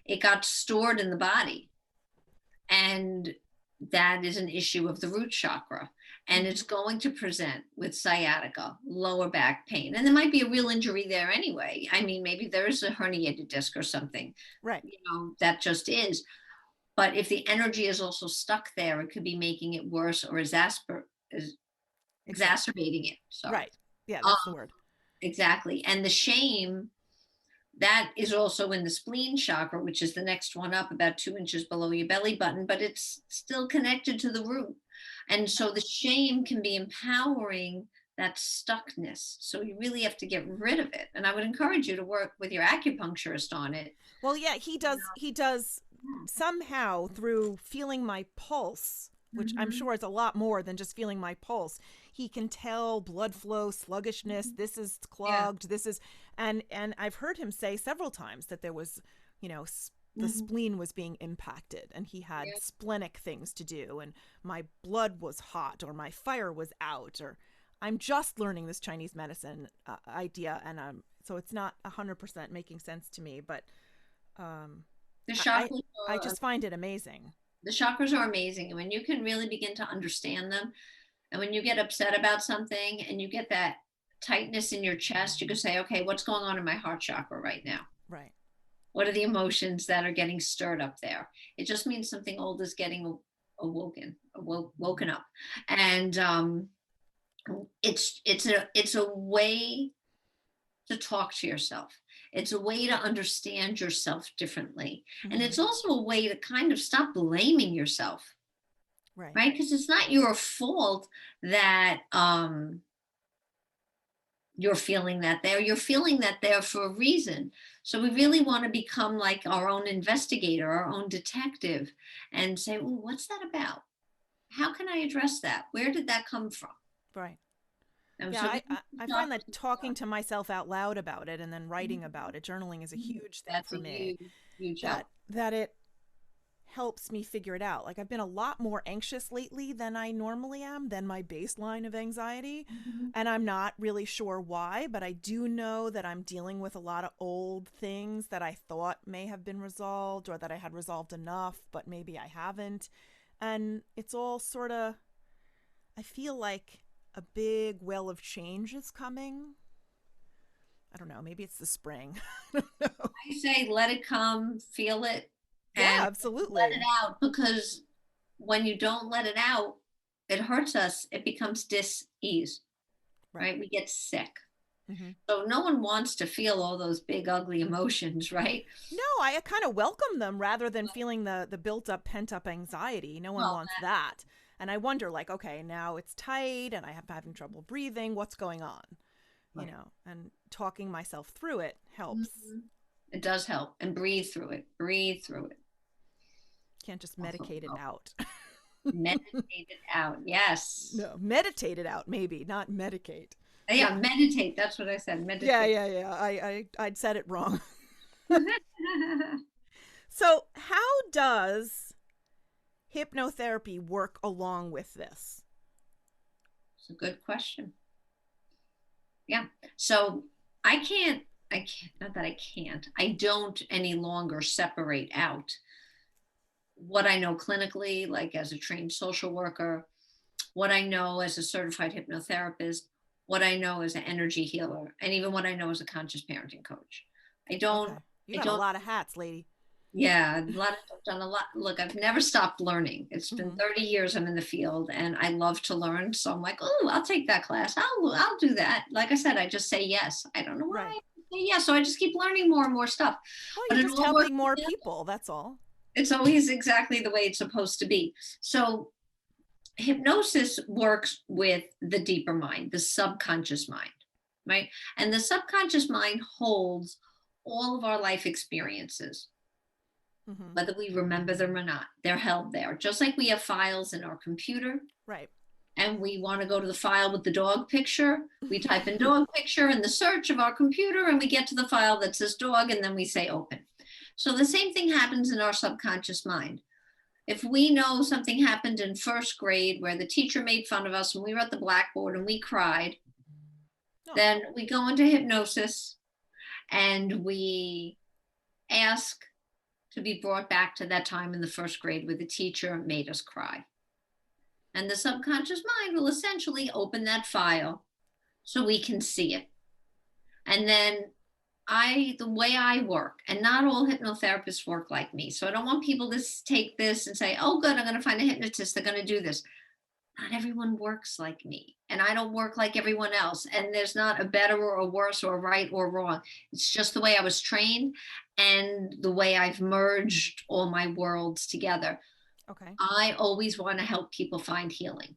[SPEAKER 2] it got stored in the body. And that is an issue of the root chakra. And it's going to present with sciatica, lower back pain. And there might be a real injury there anyway. I mean, maybe there is a herniated disc or something.
[SPEAKER 1] Right.
[SPEAKER 2] That just is. But if the energy is also stuck there, it could be making it worse or exacerbating it. Sorry.
[SPEAKER 1] Right. Yeah, that's the word.
[SPEAKER 2] Exactly. And the shame, that is also in the spleen chakra, which is the next one up, about 2 inches below your belly button, but it's still connected to the root. And so the shame can be empowering that stuckness. So you really have to get rid of it. And I would encourage you to work with your acupuncturist on it.
[SPEAKER 1] Well, yeah, he does somehow, through feeling my pulse, which I'm sure is a lot more than just feeling my pulse. He can tell blood flow, sluggishness, this is clogged, this is, and I've heard him say several times that there was, the spleen was being impacted and he had splenic things to do and my blood was hot or my fire was out, or I'm just learning this Chinese medicine idea, and so it's not 100% making sense to me, but
[SPEAKER 2] the chakras
[SPEAKER 1] I just find it amazing.
[SPEAKER 2] The chakras are amazing. And when you can really begin to understand them, and when you get upset about something and you get that tightness in your chest, you can say, okay, what's going on in my heart chakra right now?
[SPEAKER 1] Right.
[SPEAKER 2] What are the emotions that are getting stirred up there? It just means something old is getting woken up. And it's a way to talk to yourself. It's a way to understand yourself differently. And it's also a way to kind of stop blaming yourself. Right? Because it's not your fault that you're feeling that there. You're feeling that there for a reason. So we really want to become like our own investigator, our own detective, and say, "Ooh, what's that about? How can I address that? Where did that come from?"
[SPEAKER 1] Right.
[SPEAKER 2] And
[SPEAKER 1] Yeah,
[SPEAKER 2] so we
[SPEAKER 1] I find that talking to myself out loud about it and then writing about it, journaling is a huge thing
[SPEAKER 2] that's
[SPEAKER 1] for
[SPEAKER 2] a
[SPEAKER 1] me.
[SPEAKER 2] huge, huge help.
[SPEAKER 1] That it helps me figure it out. Like I've been a lot more anxious lately than I normally am, than my baseline of anxiety.
[SPEAKER 2] Mhm.
[SPEAKER 1] And I'm not really sure why, but I do know that I'm dealing with a lot of old things that I thought may have been resolved or that I had resolved enough, but maybe I haven't. And it's all sort of, I feel like a big well of change is coming. I don't know, maybe it's the spring. I don't know.
[SPEAKER 2] I say let it come, feel it,
[SPEAKER 1] Yeah,
[SPEAKER 2] and let it
[SPEAKER 1] absolutely.
[SPEAKER 2] out, because when you don't let it out, it hurts us. It becomes dis-ease,
[SPEAKER 1] Right.
[SPEAKER 2] right? We get sick.
[SPEAKER 1] Mm-hmm.
[SPEAKER 2] So no one wants to feel all those big, ugly emotions, right?
[SPEAKER 1] No, I kind of welcome them rather than feeling the built up, pent up anxiety. No one
[SPEAKER 2] Well,
[SPEAKER 1] wants that. And I wonder, like, okay, now it's tight and having trouble breathing. What's going on? You
[SPEAKER 2] right.
[SPEAKER 1] know, and talking myself through it helps.
[SPEAKER 2] Mhm. It does help. And breathe through it. Breathe through it.
[SPEAKER 1] Can't just
[SPEAKER 2] Also
[SPEAKER 1] medicate it
[SPEAKER 2] help.
[SPEAKER 1] out.
[SPEAKER 2] Meditate it out. Yes.
[SPEAKER 1] No, meditate it out, maybe, not medicate.
[SPEAKER 2] Yeah, meditate. That's what I said.
[SPEAKER 1] Yeah,
[SPEAKER 2] Meditate.
[SPEAKER 1] yeah, yeah. I'd said it wrong. So, how does hypnotherapy work along with this?
[SPEAKER 2] It's a good question. Yeah. So I can't, not that I can't, I don't any longer separate out what I know clinically, like as a trained social worker, what I know as a certified hypnotherapist, what I know as an energy healer, and even what I know as a conscious parenting coach. I don't,
[SPEAKER 1] Okay. You
[SPEAKER 2] I
[SPEAKER 1] got a
[SPEAKER 2] don't,
[SPEAKER 1] lot of hats, lady.
[SPEAKER 2] yeah, a lot of, I've done a lot. Look, I've never stopped learning. It's been
[SPEAKER 1] Mm-hmm.
[SPEAKER 2] 30 years I'm in the field and I love to learn. So I'm like, oh, I'll take that class. I'll do that. Like I said, I just say yes. I don't know why
[SPEAKER 1] Right.
[SPEAKER 2] I say yes. So I just keep learning more and more stuff.
[SPEAKER 1] Well,
[SPEAKER 2] But
[SPEAKER 1] you're
[SPEAKER 2] it
[SPEAKER 1] just
[SPEAKER 2] all works
[SPEAKER 1] helping more
[SPEAKER 2] together.
[SPEAKER 1] people. That's all.
[SPEAKER 2] It's always exactly the way it's supposed to be. So hypnosis works with the deeper mind, the subconscious mind, right? And the subconscious mind holds all of our life experiences,
[SPEAKER 1] Mm-hmm.
[SPEAKER 2] whether we remember them or not. They're held there. Just like we have files in our computer
[SPEAKER 1] Right.
[SPEAKER 2] and we want to go to the file with the dog picture, we type in dog picture in the search of our computer and we get to the file that says dog and then we say open. So the same thing happens in our subconscious mind. If we know something happened in first grade where the teacher made fun of us and we were at the blackboard and we cried,
[SPEAKER 1] Oh,
[SPEAKER 2] then we go into hypnosis and we ask to be brought back to that time in the first grade where the teacher made us cry. And the subconscious mind will essentially open that file so we can see it. And then the way I work, and not all hypnotherapists work like me. So I don't want people to take this and say, oh, good, I'm going to find a hypnotist. They're going to do this. Not everyone works like me. And I don't work like everyone else. And there's not a better or a worse or right or wrong. It's just the way I was trained and the way I've merged all my worlds together.
[SPEAKER 1] okay.
[SPEAKER 2] I always want to help people find healing.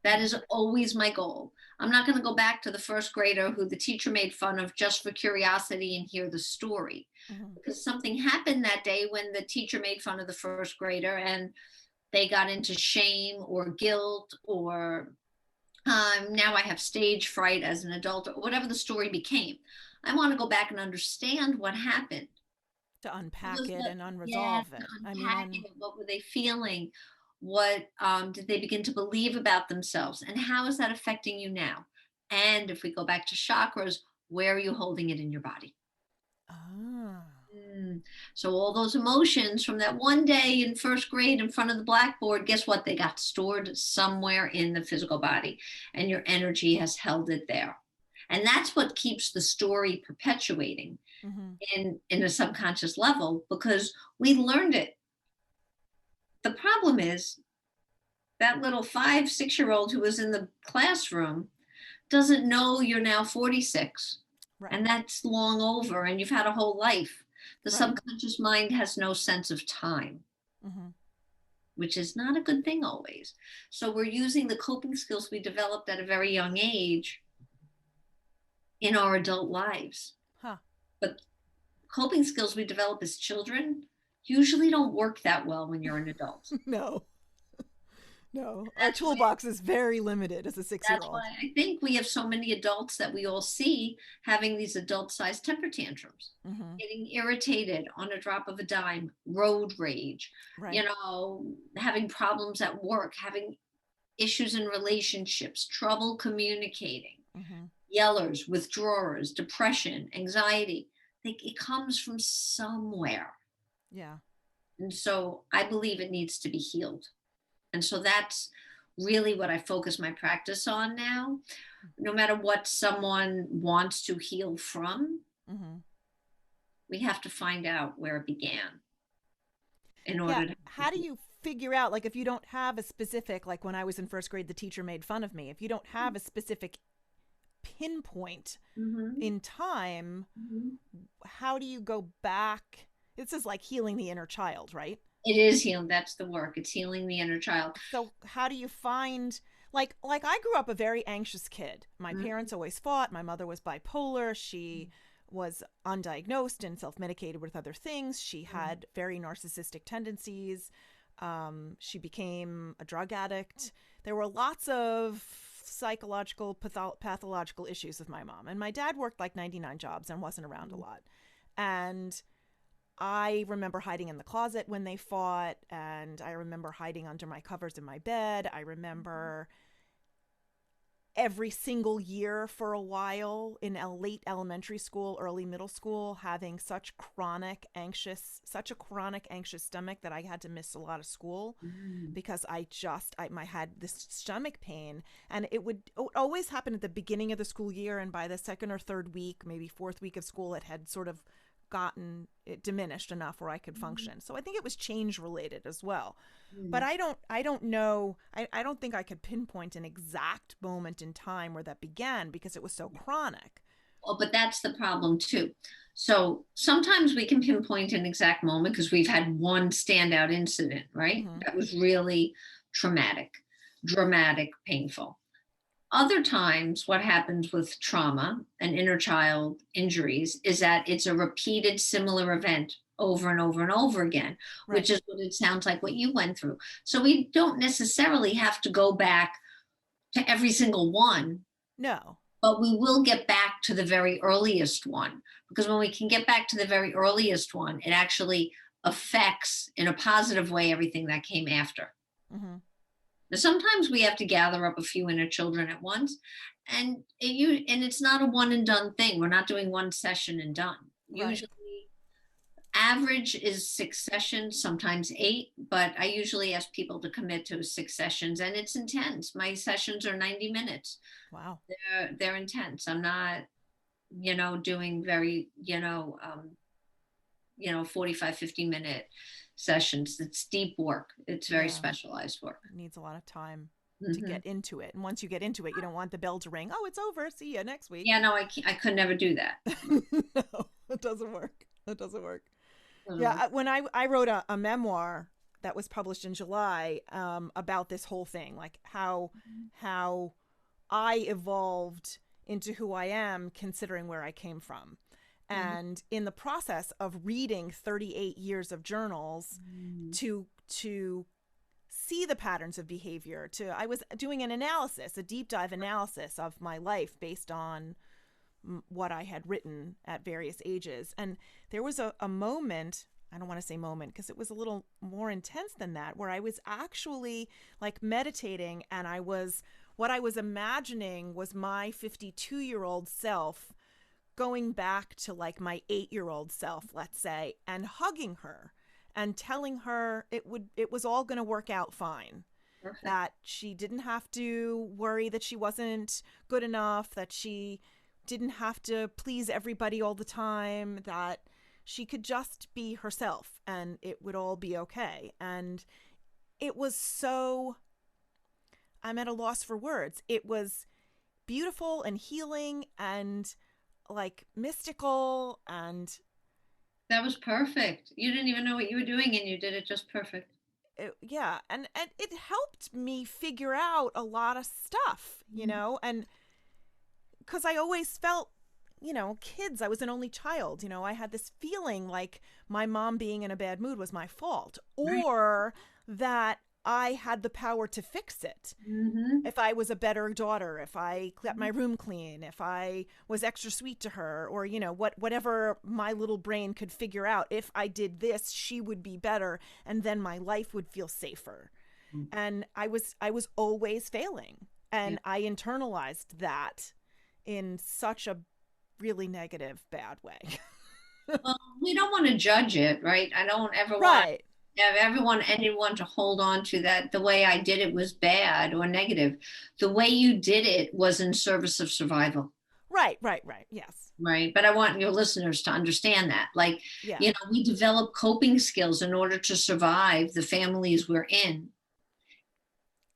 [SPEAKER 2] That
[SPEAKER 1] Mm-hmm.
[SPEAKER 2] is always my goal. I'm not going to go back to the first grader who the teacher made fun of just for curiosity and hear the story.
[SPEAKER 1] Mm-hmm.
[SPEAKER 2] Because something happened that day when the teacher made fun of the first grader and they got into shame or guilt or now I have stage fright as an adult or whatever the story became. I want to go back and understand what happened.
[SPEAKER 1] To unpack
[SPEAKER 2] Was
[SPEAKER 1] it
[SPEAKER 2] that,
[SPEAKER 1] and
[SPEAKER 2] yeah,
[SPEAKER 1] unresolve it. I mean,
[SPEAKER 2] unpacking it. What were they feeling? What did they begin to believe about themselves? And how is that affecting you now? And if we go back to chakras, where are you holding it in your body?
[SPEAKER 1] ah,
[SPEAKER 2] Mm. So all those emotions from that one day in first grade in front of the blackboard, guess what? They got stored somewhere in the physical body, and your energy has held it there. And that's what keeps the story perpetuating
[SPEAKER 1] mm-hmm.
[SPEAKER 2] in a subconscious level because we learned it. The problem is that little 5, 6 year old who was in the classroom doesn't know you're now 46
[SPEAKER 1] Right.
[SPEAKER 2] and that's long over and you've had a whole life. The
[SPEAKER 1] Right.
[SPEAKER 2] subconscious mind has no sense of time,
[SPEAKER 1] Mm-hmm.
[SPEAKER 2] which is not a good thing always. So we're using the coping skills we developed at a very young age in our adult lives.
[SPEAKER 1] Huh.
[SPEAKER 2] But coping skills we develop as children usually don't work that well when you're an adult.
[SPEAKER 1] No. No. Our
[SPEAKER 2] That's why
[SPEAKER 1] toolbox is very limited as a
[SPEAKER 2] that's
[SPEAKER 1] 6-year-old.
[SPEAKER 2] why I think we have so many adults that we all see having these adult-sized temper tantrums,
[SPEAKER 1] Mhm.
[SPEAKER 2] getting irritated on a drop of a dime, road rage,
[SPEAKER 1] Right.
[SPEAKER 2] having problems at work, having issues in relationships, trouble communicating,
[SPEAKER 1] Mhm.
[SPEAKER 2] yellers, withdrawers, depression, anxiety. It comes from somewhere.
[SPEAKER 1] Yeah.
[SPEAKER 2] And so I believe it needs to be healed. And so that's really what I focus my practice on now. No matter what someone wants to heal from,
[SPEAKER 1] Mhm.
[SPEAKER 2] we have to find out where it began in
[SPEAKER 1] Yeah.
[SPEAKER 2] order to
[SPEAKER 1] How do you figure out, like, if you don't have a specific, like when I was in first grade, the teacher made fun of me. If you don't have a specific pinpoint
[SPEAKER 2] mm-hmm,
[SPEAKER 1] in time,
[SPEAKER 2] mm-hmm.
[SPEAKER 1] how do you go back? This is like healing the inner child, right?
[SPEAKER 2] It is healing. That's the work. It's healing the inner child.
[SPEAKER 1] So how do you find, like I grew up a very anxious kid. My
[SPEAKER 2] Mm-hmm,
[SPEAKER 1] parents always fought. My mother was bipolar. She was undiagnosed and self-medicated with other things. She had very narcissistic tendencies. She became a drug addict. There were lots of psychological pathological issues with my mom, and my dad worked like 99 jobs and wasn't around a lot. And I remember hiding in the closet when they fought, and I remember hiding under my covers in my bed. I remember every single year for a while in a late elementary school, early middle school, having such a chronic anxious stomach that I had to miss a lot of school
[SPEAKER 2] mm-hmm.
[SPEAKER 1] because I had this stomach pain, and it would always happen at the beginning of the school year, and by the second or third week, maybe fourth week of school, it had sort of gotten it diminished enough where I could function. So I think it was change related as well. But I don't know, I don't think I could pinpoint an exact moment in time where that began because it was so chronic.
[SPEAKER 2] Well, but that's the problem too. So sometimes we can pinpoint an exact moment because we've had one standout incident, right?
[SPEAKER 1] Mm-hmm.
[SPEAKER 2] That was really traumatic, dramatic, painful. Other times, what happens with trauma and inner child injuries is that it's a repeated similar event over and over and over again,
[SPEAKER 1] Right.
[SPEAKER 2] which is what it sounds like what you went through. So we don't necessarily have to go back to every single one,
[SPEAKER 1] No.
[SPEAKER 2] but we will get back to the very earliest one, because when we can get back to the very earliest one, it actually affects in a positive way everything that came after.
[SPEAKER 1] Mm-hmm.
[SPEAKER 2] Now, sometimes we have to gather up a few inner children at once, and it's not a one and done thing. We're not doing one session and done.
[SPEAKER 1] Right.
[SPEAKER 2] Usually, average is 6 sessions, sometimes 8, but I usually ask people to commit to 6 sessions, and it's intense. My sessions are 90 minutes.
[SPEAKER 1] Wow.
[SPEAKER 2] They're intense. I'm not, doing very, 45, 50-minute sessions. It's deep work. It's very
[SPEAKER 1] Yeah.
[SPEAKER 2] specialized work.
[SPEAKER 1] It needs a lot of time to
[SPEAKER 2] Hmm.
[SPEAKER 1] get into it. And once you get into it, you don't want the bell to ring. Oh, it's over. See you next week.
[SPEAKER 2] Yeah, no, I could never do that.
[SPEAKER 1] No, it doesn't work. It doesn't work.
[SPEAKER 2] Um,
[SPEAKER 1] Yeah, when I wrote a memoir that was published in July about this whole thing, like how I evolved into who I am, considering where I came from.
[SPEAKER 2] mhm.
[SPEAKER 1] And in the process of reading 38 years of journals to see the patterns of behavior, I was doing an analysis, a deep dive analysis of my life based on what I had written at various ages. And there was a moment, I don't want to say moment because it was a little more intense than that, where I was actually like meditating, and what I was imagining was my 52-year-old self going back to like my 8-year-old self, let's say, and hugging her and telling her it was all going to work out fine,
[SPEAKER 2] Perfect.
[SPEAKER 1] that she didn't have to worry that she wasn't good enough, that she didn't have to please everybody all the time, that she could just be herself and it would all be okay. And it was so, I'm at a loss for words. It was beautiful and healing and like mystical, and
[SPEAKER 2] That was perfect. You didn't even know what you were doing, and you did it just perfect.
[SPEAKER 1] yeah, and it helped me figure out a lot of stuff,
[SPEAKER 2] Mhm.
[SPEAKER 1] and because I always felt kids. I was an only child. I had this feeling like my mom being in a bad mood was my fault, or that I had the power to fix it.
[SPEAKER 2] Mm-hmm.
[SPEAKER 1] If I was a better daughter, if I kept my room clean, if I was extra sweet to her, or whatever my little brain could figure out, if I did this, she would be better, and then my life would feel safer. And I was always failing, and I internalized that in such a really negative, bad way.
[SPEAKER 2] Well, we don't want to judge it, right? I don't ever want
[SPEAKER 1] Right.
[SPEAKER 2] have anyone to hold on to that the way I did it was bad or negative. The way you did it was in service of survival.
[SPEAKER 1] Right. Yes.
[SPEAKER 2] Right. But I want your listeners to understand that. Like,
[SPEAKER 1] Yeah.
[SPEAKER 2] we develop coping skills in order to survive the families we're in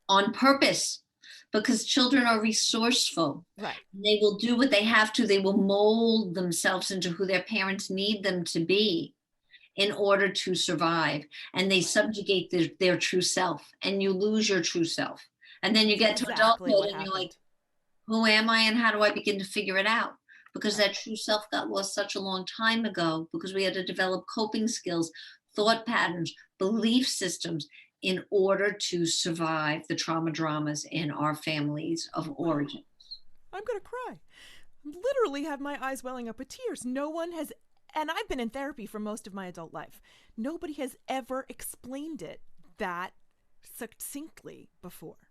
[SPEAKER 2] on purpose, because children are resourceful.
[SPEAKER 1] Right.
[SPEAKER 2] They will do what they have to. They will mold themselves into who their parents need them to be in order to survive. And they subjugate their true self, and you lose your true self. And then you get to
[SPEAKER 1] Exactly
[SPEAKER 2] adulthood
[SPEAKER 1] what
[SPEAKER 2] and
[SPEAKER 1] happened.
[SPEAKER 2] you're like, who am I and how do I begin to figure it out? Because that true self got lost such a long time ago, because we had to develop coping skills, thought patterns, belief systems in order to survive the trauma dramas in our families of origin.
[SPEAKER 1] I'm going to cry. Literally have my eyes welling up with tears. No one has, and I've been in therapy for most of my adult life. Nobody has ever explained it that succinctly before.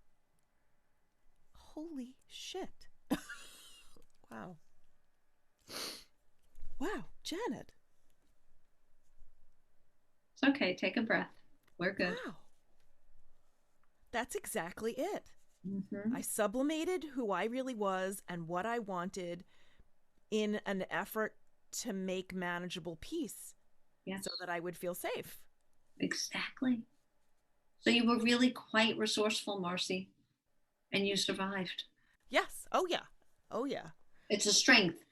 [SPEAKER 1] Holy shit. Wow. Wow, Janet.
[SPEAKER 2] It's okay. Take a breath. We're good.
[SPEAKER 1] Wow. That's exactly it.
[SPEAKER 2] Mm-hmm.
[SPEAKER 1] I sublimated who I really was and what I wanted in an effort to make manageable peace.
[SPEAKER 2] Yes.
[SPEAKER 1] So that I would feel safe.
[SPEAKER 2] Exactly. So you were really quite resourceful, Marcy, and you survived.
[SPEAKER 1] Yes. Oh, yeah. Oh, yeah.
[SPEAKER 2] It's a strength.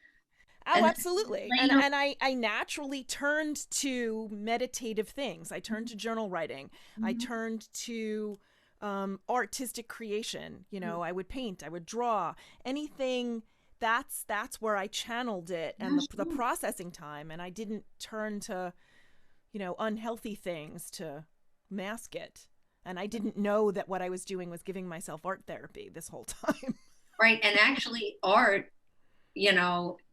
[SPEAKER 1] Oh, absolutely. And I naturally turned to meditative things. I turned to journal writing. Mm-hmm. I turned to artistic creation. I would paint, I would draw, anything. That's where I channeled it, and the processing time. And I didn't turn to, unhealthy things to mask it. And I didn't know that what I was doing was giving myself art therapy this whole time.
[SPEAKER 2] Right. And actually art,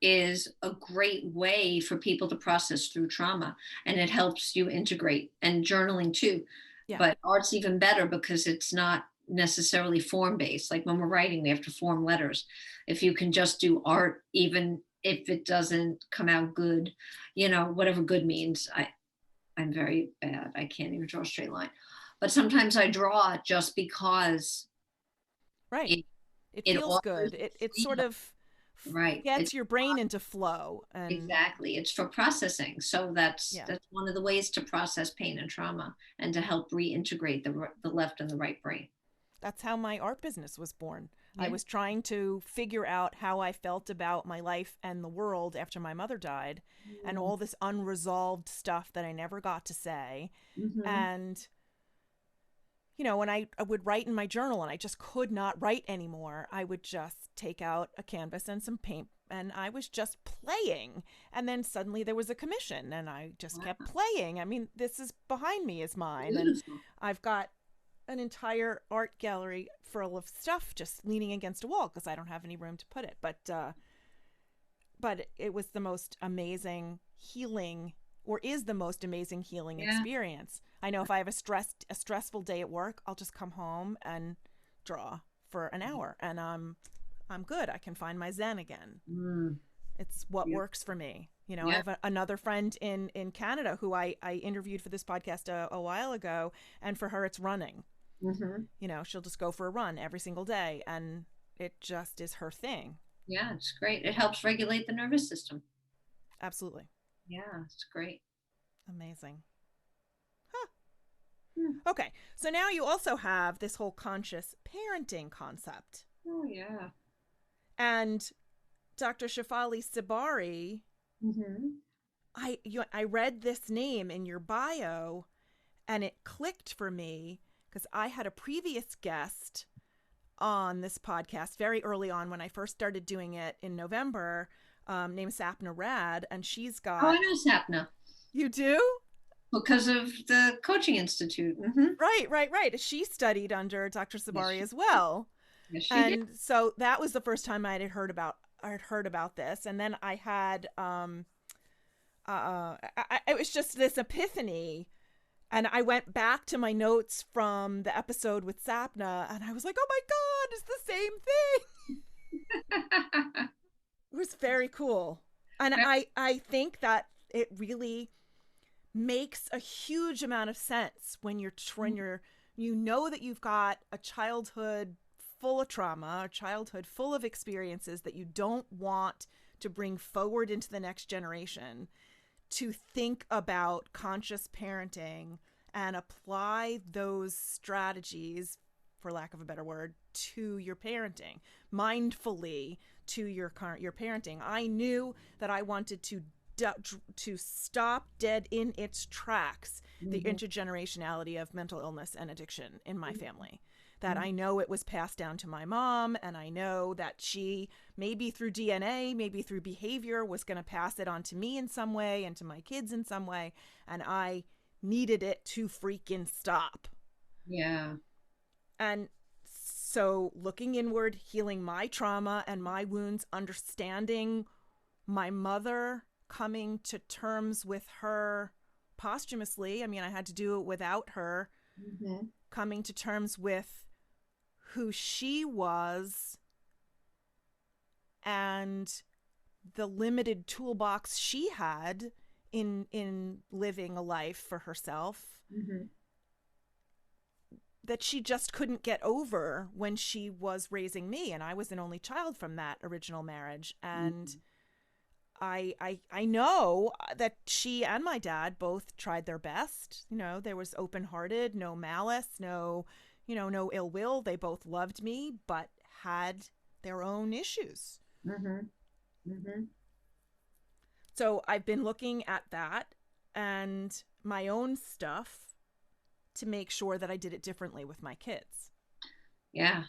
[SPEAKER 2] is a great way for people to process through trauma, and it helps you integrate, and journaling too. Yeah. But art's even better because it's not necessarily form-based. Like when we're writing, we have to form letters. If you can just do art, even if it doesn't come out good, whatever good means, I'm very bad. I can't even draw a straight line. But sometimes I draw just because
[SPEAKER 1] it feels good. It sort of gets your brain into flow. And
[SPEAKER 2] exactly. It's for processing. So that's one of the ways to process pain and trauma, and to help reintegrate the left and the right brain.
[SPEAKER 1] That's how my art business was born. Yeah. I was trying to figure out how I felt about my life and the world after my mother died, and all this unresolved stuff that I never got to say. Mm-hmm. And when I would write in my journal and I just could not write anymore, I would just take out a canvas and some paint, and I was just playing. And then suddenly there was a commission, and I just kept playing. I mean, this is behind me is mine. Beautiful. And I've got an entire art gallery full of stuff just leaning against a wall because I don't have any room to put it. But it was the most amazing healing, or is the most amazing healing experience. I know if I have a stressful day at work, I'll just come home and draw for an hour, and I'm good. I can find my zen again. It's what works for me. I have another friend in Canada who I interviewed for this podcast a while ago, and for her it's running. Mm-hmm. She'll just go for a run every single day, and it just is her thing.
[SPEAKER 2] Yeah, it's great. It helps regulate the nervous system.
[SPEAKER 1] Absolutely.
[SPEAKER 2] Yeah, it's great.
[SPEAKER 1] Amazing. Huh. Okay, so now you also have this whole conscious parenting concept.
[SPEAKER 2] Oh, yeah.
[SPEAKER 1] And Dr. Shefali Tsabary, I read this name in your bio, and it clicked for me because I had a previous guest on this podcast very early on when I first started doing it in November. named Sapna Rad, and she's
[SPEAKER 2] Oh, I
[SPEAKER 1] got.
[SPEAKER 2] know Sapna
[SPEAKER 1] You do?
[SPEAKER 2] because of the coaching institute.
[SPEAKER 1] Right. She studied under Dr.
[SPEAKER 2] Yes,
[SPEAKER 1] Tsabary
[SPEAKER 2] she
[SPEAKER 1] as
[SPEAKER 2] did.
[SPEAKER 1] well.
[SPEAKER 2] Yes, she did.
[SPEAKER 1] And so that was the first time I had heard about this. And then I had it was just this epiphany, and I went back to my notes from the episode with Sapna, and I was like, "Oh my god, it's the same thing." It was very cool. And I think that it really makes a huge amount of sense when you're you know that you've got a childhood full of trauma, a childhood full of experiences that you don't want to bring forward into the next generation, to think about conscious parenting and apply those strategies, for lack of a better word, to your parenting, mindfully to your parenting. I knew that I wanted to stop dead in its tracks the intergenerationality of mental illness and addiction in my family. That I know it was passed down to my mom, and I know that she, maybe through DNA, maybe through behavior, was going to pass it on to me in some way and to my kids in some way, and I needed it to freaking stop.
[SPEAKER 2] Yeah.
[SPEAKER 1] And so looking inward, healing my trauma and my wounds, understanding my mother, coming to terms with her posthumously. I mean, I had to do it without her. Coming to terms with who she was and the limited toolbox she had in living a life for herself, that she just couldn't get over when she was raising me, and I was an only child from that original marriage. And I know that she and my dad both tried their best. You know, there was open-hearted, no malice, no ill will. They both loved me, but had their own issues. So I've been looking at that and my own stuff to make sure that I did it differently with my kids.
[SPEAKER 2] Yeah.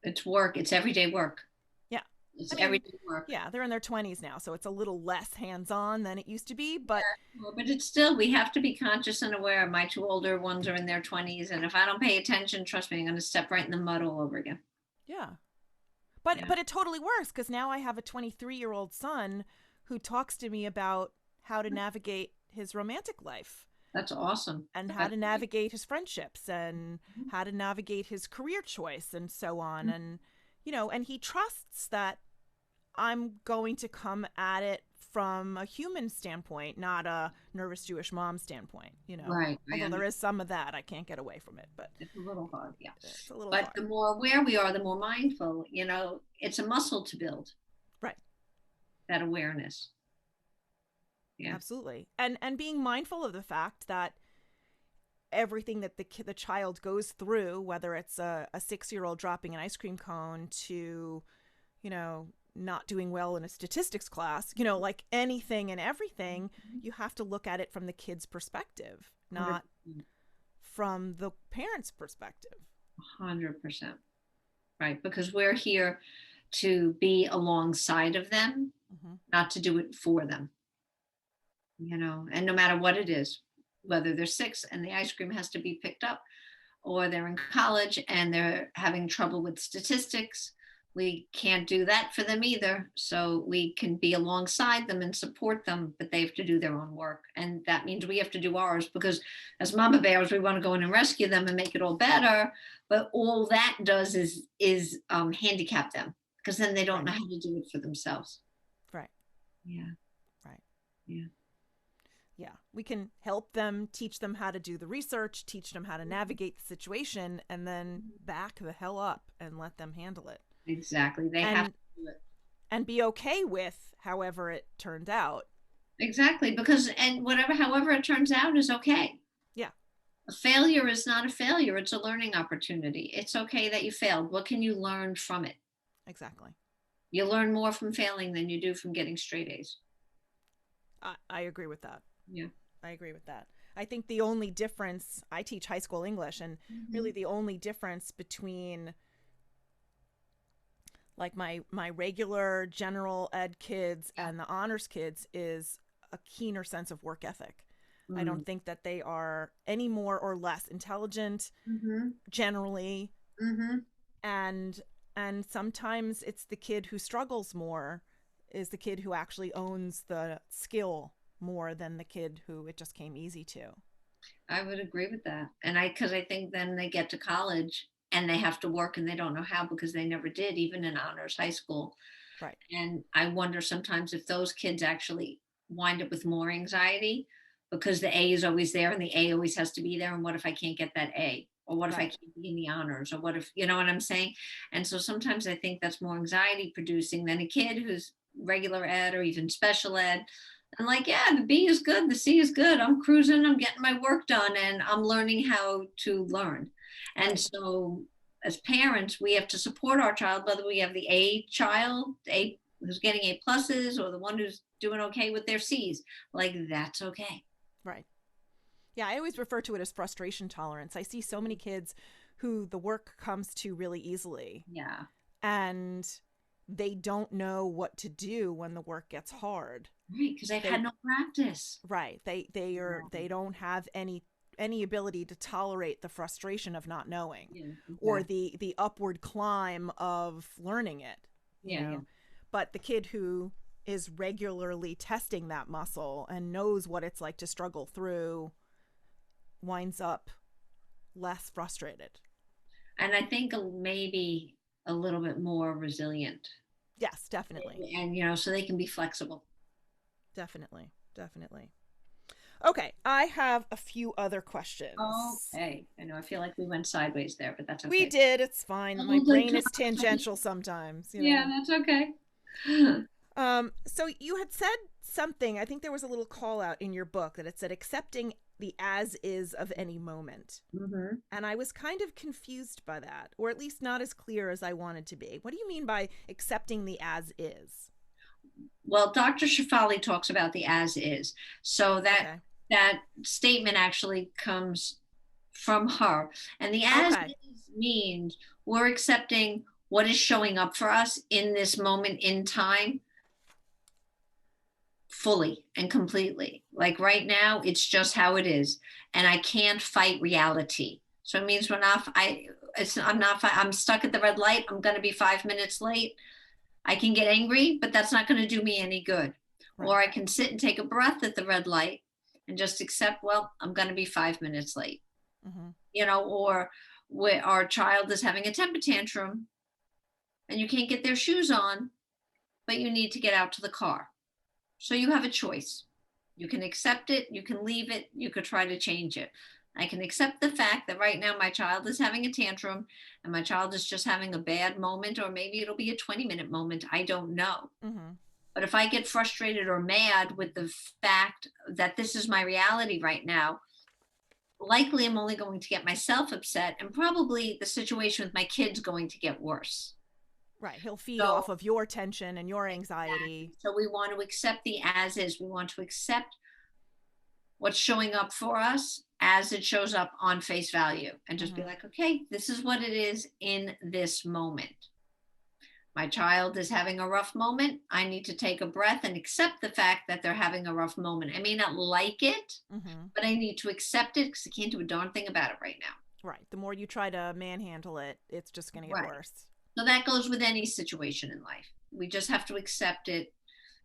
[SPEAKER 2] It's work. It's everyday work.
[SPEAKER 1] Yeah.
[SPEAKER 2] It's
[SPEAKER 1] I mean,
[SPEAKER 2] everyday work.
[SPEAKER 1] yeah, they're in their 20s now, so it's a little less hands-on than it used to be, but
[SPEAKER 2] Well, but it's still, we have to be conscious and aware. My two older ones are in their 20s, and if I don't pay attention, trust me, I'm going to step right in the mud all over again.
[SPEAKER 1] yeah. But it totally works, because now I have a 23-year-old son who talks to me about how to navigate his romantic life.
[SPEAKER 2] That's awesome.
[SPEAKER 1] And how to navigate his friendships, and how to navigate his career choice, and so on. And, and he trusts that I'm going to come at it from a human standpoint, not a nervous Jewish mom standpoint,
[SPEAKER 2] Right.
[SPEAKER 1] Although there is some of that. I can't get away from it, but
[SPEAKER 2] it's a little hard. Yeah.
[SPEAKER 1] It's a little
[SPEAKER 2] but
[SPEAKER 1] hard.
[SPEAKER 2] The more aware we are, the more mindful, it's a muscle to build.
[SPEAKER 1] Right.
[SPEAKER 2] That awareness.
[SPEAKER 1] Yeah. Absolutely. And being mindful of the fact that everything that the child goes through, whether it's a 6-year-old dropping an ice cream cone to, not doing well in a statistics class, like anything and everything, you have to look at it from the kid's perspective, not 100%. From the parent's perspective.
[SPEAKER 2] 100%. Right. Because we're here to be alongside of them, not to do it for them. And no matter what it is, whether they're 6 and the ice cream has to be picked up, or they're in college and they're having trouble with statistics, we can't do that for them either. So we can be alongside them and support them, but they have to do their own work. And that means we have to do ours, because as mama bears, we want to go in and rescue them and make it all better. But all that does is handicap them, because then they don't know how to do it for themselves.
[SPEAKER 1] Right.
[SPEAKER 2] Yeah.
[SPEAKER 1] Right.
[SPEAKER 2] Yeah.
[SPEAKER 1] Yeah, we can help them, teach them how to do the research, teach them how to navigate the situation, and then back the hell up and let them handle it.
[SPEAKER 2] Exactly. They have to do it.
[SPEAKER 1] And be okay with however it turned out.
[SPEAKER 2] Exactly. However it turns out is okay.
[SPEAKER 1] Yeah.
[SPEAKER 2] A failure is not a failure. It's a learning opportunity. It's okay that you failed. What can you learn from it?
[SPEAKER 1] Exactly.
[SPEAKER 2] You learn more from failing than you do from getting straight A's.
[SPEAKER 1] I agree with that.
[SPEAKER 2] Yeah.
[SPEAKER 1] I agree with that. I think the only difference, I teach high school English, and really the only difference between Like my regular general ed kids and the honors kids is a keener sense of work ethic. I
[SPEAKER 2] Mm.
[SPEAKER 1] don't think that they are any more or less intelligent
[SPEAKER 2] Mm-hmm.
[SPEAKER 1] generally,
[SPEAKER 2] Mm-hmm.
[SPEAKER 1] and sometimes it's the kid who struggles more is the kid who actually owns the skill more than the kid who it just came easy to.
[SPEAKER 2] I would agree with that. And because I think then they get to college and they have to work and they don't know how because they never did, even in honors high school.
[SPEAKER 1] Right.
[SPEAKER 2] And I wonder sometimes if those kids actually wind up with more anxiety because the A is always there and the A always has to be there. And what if I can't get that A? Or what if I
[SPEAKER 1] Right.
[SPEAKER 2] can't be in the honors? Or what if, you know what I'm saying? And so sometimes I think that's more anxiety producing than a kid who's regular ed or even special ed. And like, yeah, the B is good, the C is good. I'm cruising, I'm getting my work done, and I'm learning how to learn. And
[SPEAKER 1] Right.
[SPEAKER 2] so as parents, we have to support our child, whether we have the A child, A who's getting A pluses, or the one who's doing okay with their C's. Like, that's okay.
[SPEAKER 1] Right. Yeah, I always refer to it as frustration tolerance. I see so many kids who the work comes to really easily
[SPEAKER 2] Yeah.
[SPEAKER 1] and they don't know what to do when the work gets hard.
[SPEAKER 2] Right. Because they've
[SPEAKER 1] They
[SPEAKER 2] had no practice.
[SPEAKER 1] right. They don't have any ability to tolerate the frustration of not knowing
[SPEAKER 2] Yeah.
[SPEAKER 1] or
[SPEAKER 2] Exactly.
[SPEAKER 1] the upward climb of learning it, you
[SPEAKER 2] Yeah. Yeah.
[SPEAKER 1] know. But the kid who is regularly testing that muscle and knows what it's like to struggle through winds up less frustrated.
[SPEAKER 2] And I think maybe a little bit more resilient.
[SPEAKER 1] Yes, definitely.
[SPEAKER 2] And, so they can be flexible.
[SPEAKER 1] Definitely. Definitely. Okay, I have a few other questions.
[SPEAKER 2] Okay. I know. I feel like we went sideways there, but that's
[SPEAKER 1] We
[SPEAKER 2] okay.
[SPEAKER 1] did. It's fine. My
[SPEAKER 2] Oh my
[SPEAKER 1] brain is
[SPEAKER 2] God.
[SPEAKER 1] tangential sometimes,
[SPEAKER 2] Yeah, that's okay.
[SPEAKER 1] So you had said something, I think there was a little call out in your book that it said accepting the as is of any moment.
[SPEAKER 2] Mm-hmm.
[SPEAKER 1] And I was kind of confused by that, or at least not as clear as I wanted to be. What do you mean by accepting the as is?
[SPEAKER 2] Well, Dr. Shefali talks about the as is. So that
[SPEAKER 1] Okay.
[SPEAKER 2] that statement actually comes from her. And the as
[SPEAKER 1] Okay.
[SPEAKER 2] is means we're accepting what is showing up for us in this moment in time fully and completely. Like right now, it's just how it is. And I can't fight reality. So it means I'm stuck at the red light. I'm going to be 5 minutes late. I can get angry, but that's not going to do me any good. Or
[SPEAKER 1] Right.
[SPEAKER 2] I can sit and take a breath at the red light and just accept, well, I'm going to be 5 minutes late.
[SPEAKER 1] Mm-hmm.
[SPEAKER 2] Or where our child is having a temper tantrum and you can't get their shoes on, but you need to get out to the car. So you have a choice. You can accept it, you can leave it, you could try to change it. I can accept the fact that right now my child is having a tantrum and my child is just having a bad moment, or maybe it'll be a 20-minute moment. I don't know.
[SPEAKER 1] Mm-hmm.
[SPEAKER 2] But if I get frustrated or mad with the fact that this is my reality right now, likely I'm only going to get myself upset and probably the situation with my kids going to get worse.
[SPEAKER 1] Right. He'll feed
[SPEAKER 2] So,
[SPEAKER 1] off of your tension and your anxiety.
[SPEAKER 2] so we want to accept the as is. We want to accept what's showing up for us as it shows up on face value and just be
[SPEAKER 1] Mm-hmm.
[SPEAKER 2] like, okay, this is what it is in this moment. My child is having a rough moment. I need to take a breath and accept the fact that they're having a rough moment. I may not like it,
[SPEAKER 1] Mm-hmm.
[SPEAKER 2] but I need to accept it because I can't do a darn thing about it right now.
[SPEAKER 1] Right. The more you try to manhandle it, it's just going to get
[SPEAKER 2] Right.
[SPEAKER 1] worse.
[SPEAKER 2] So that goes with any situation in life. We just have to accept it.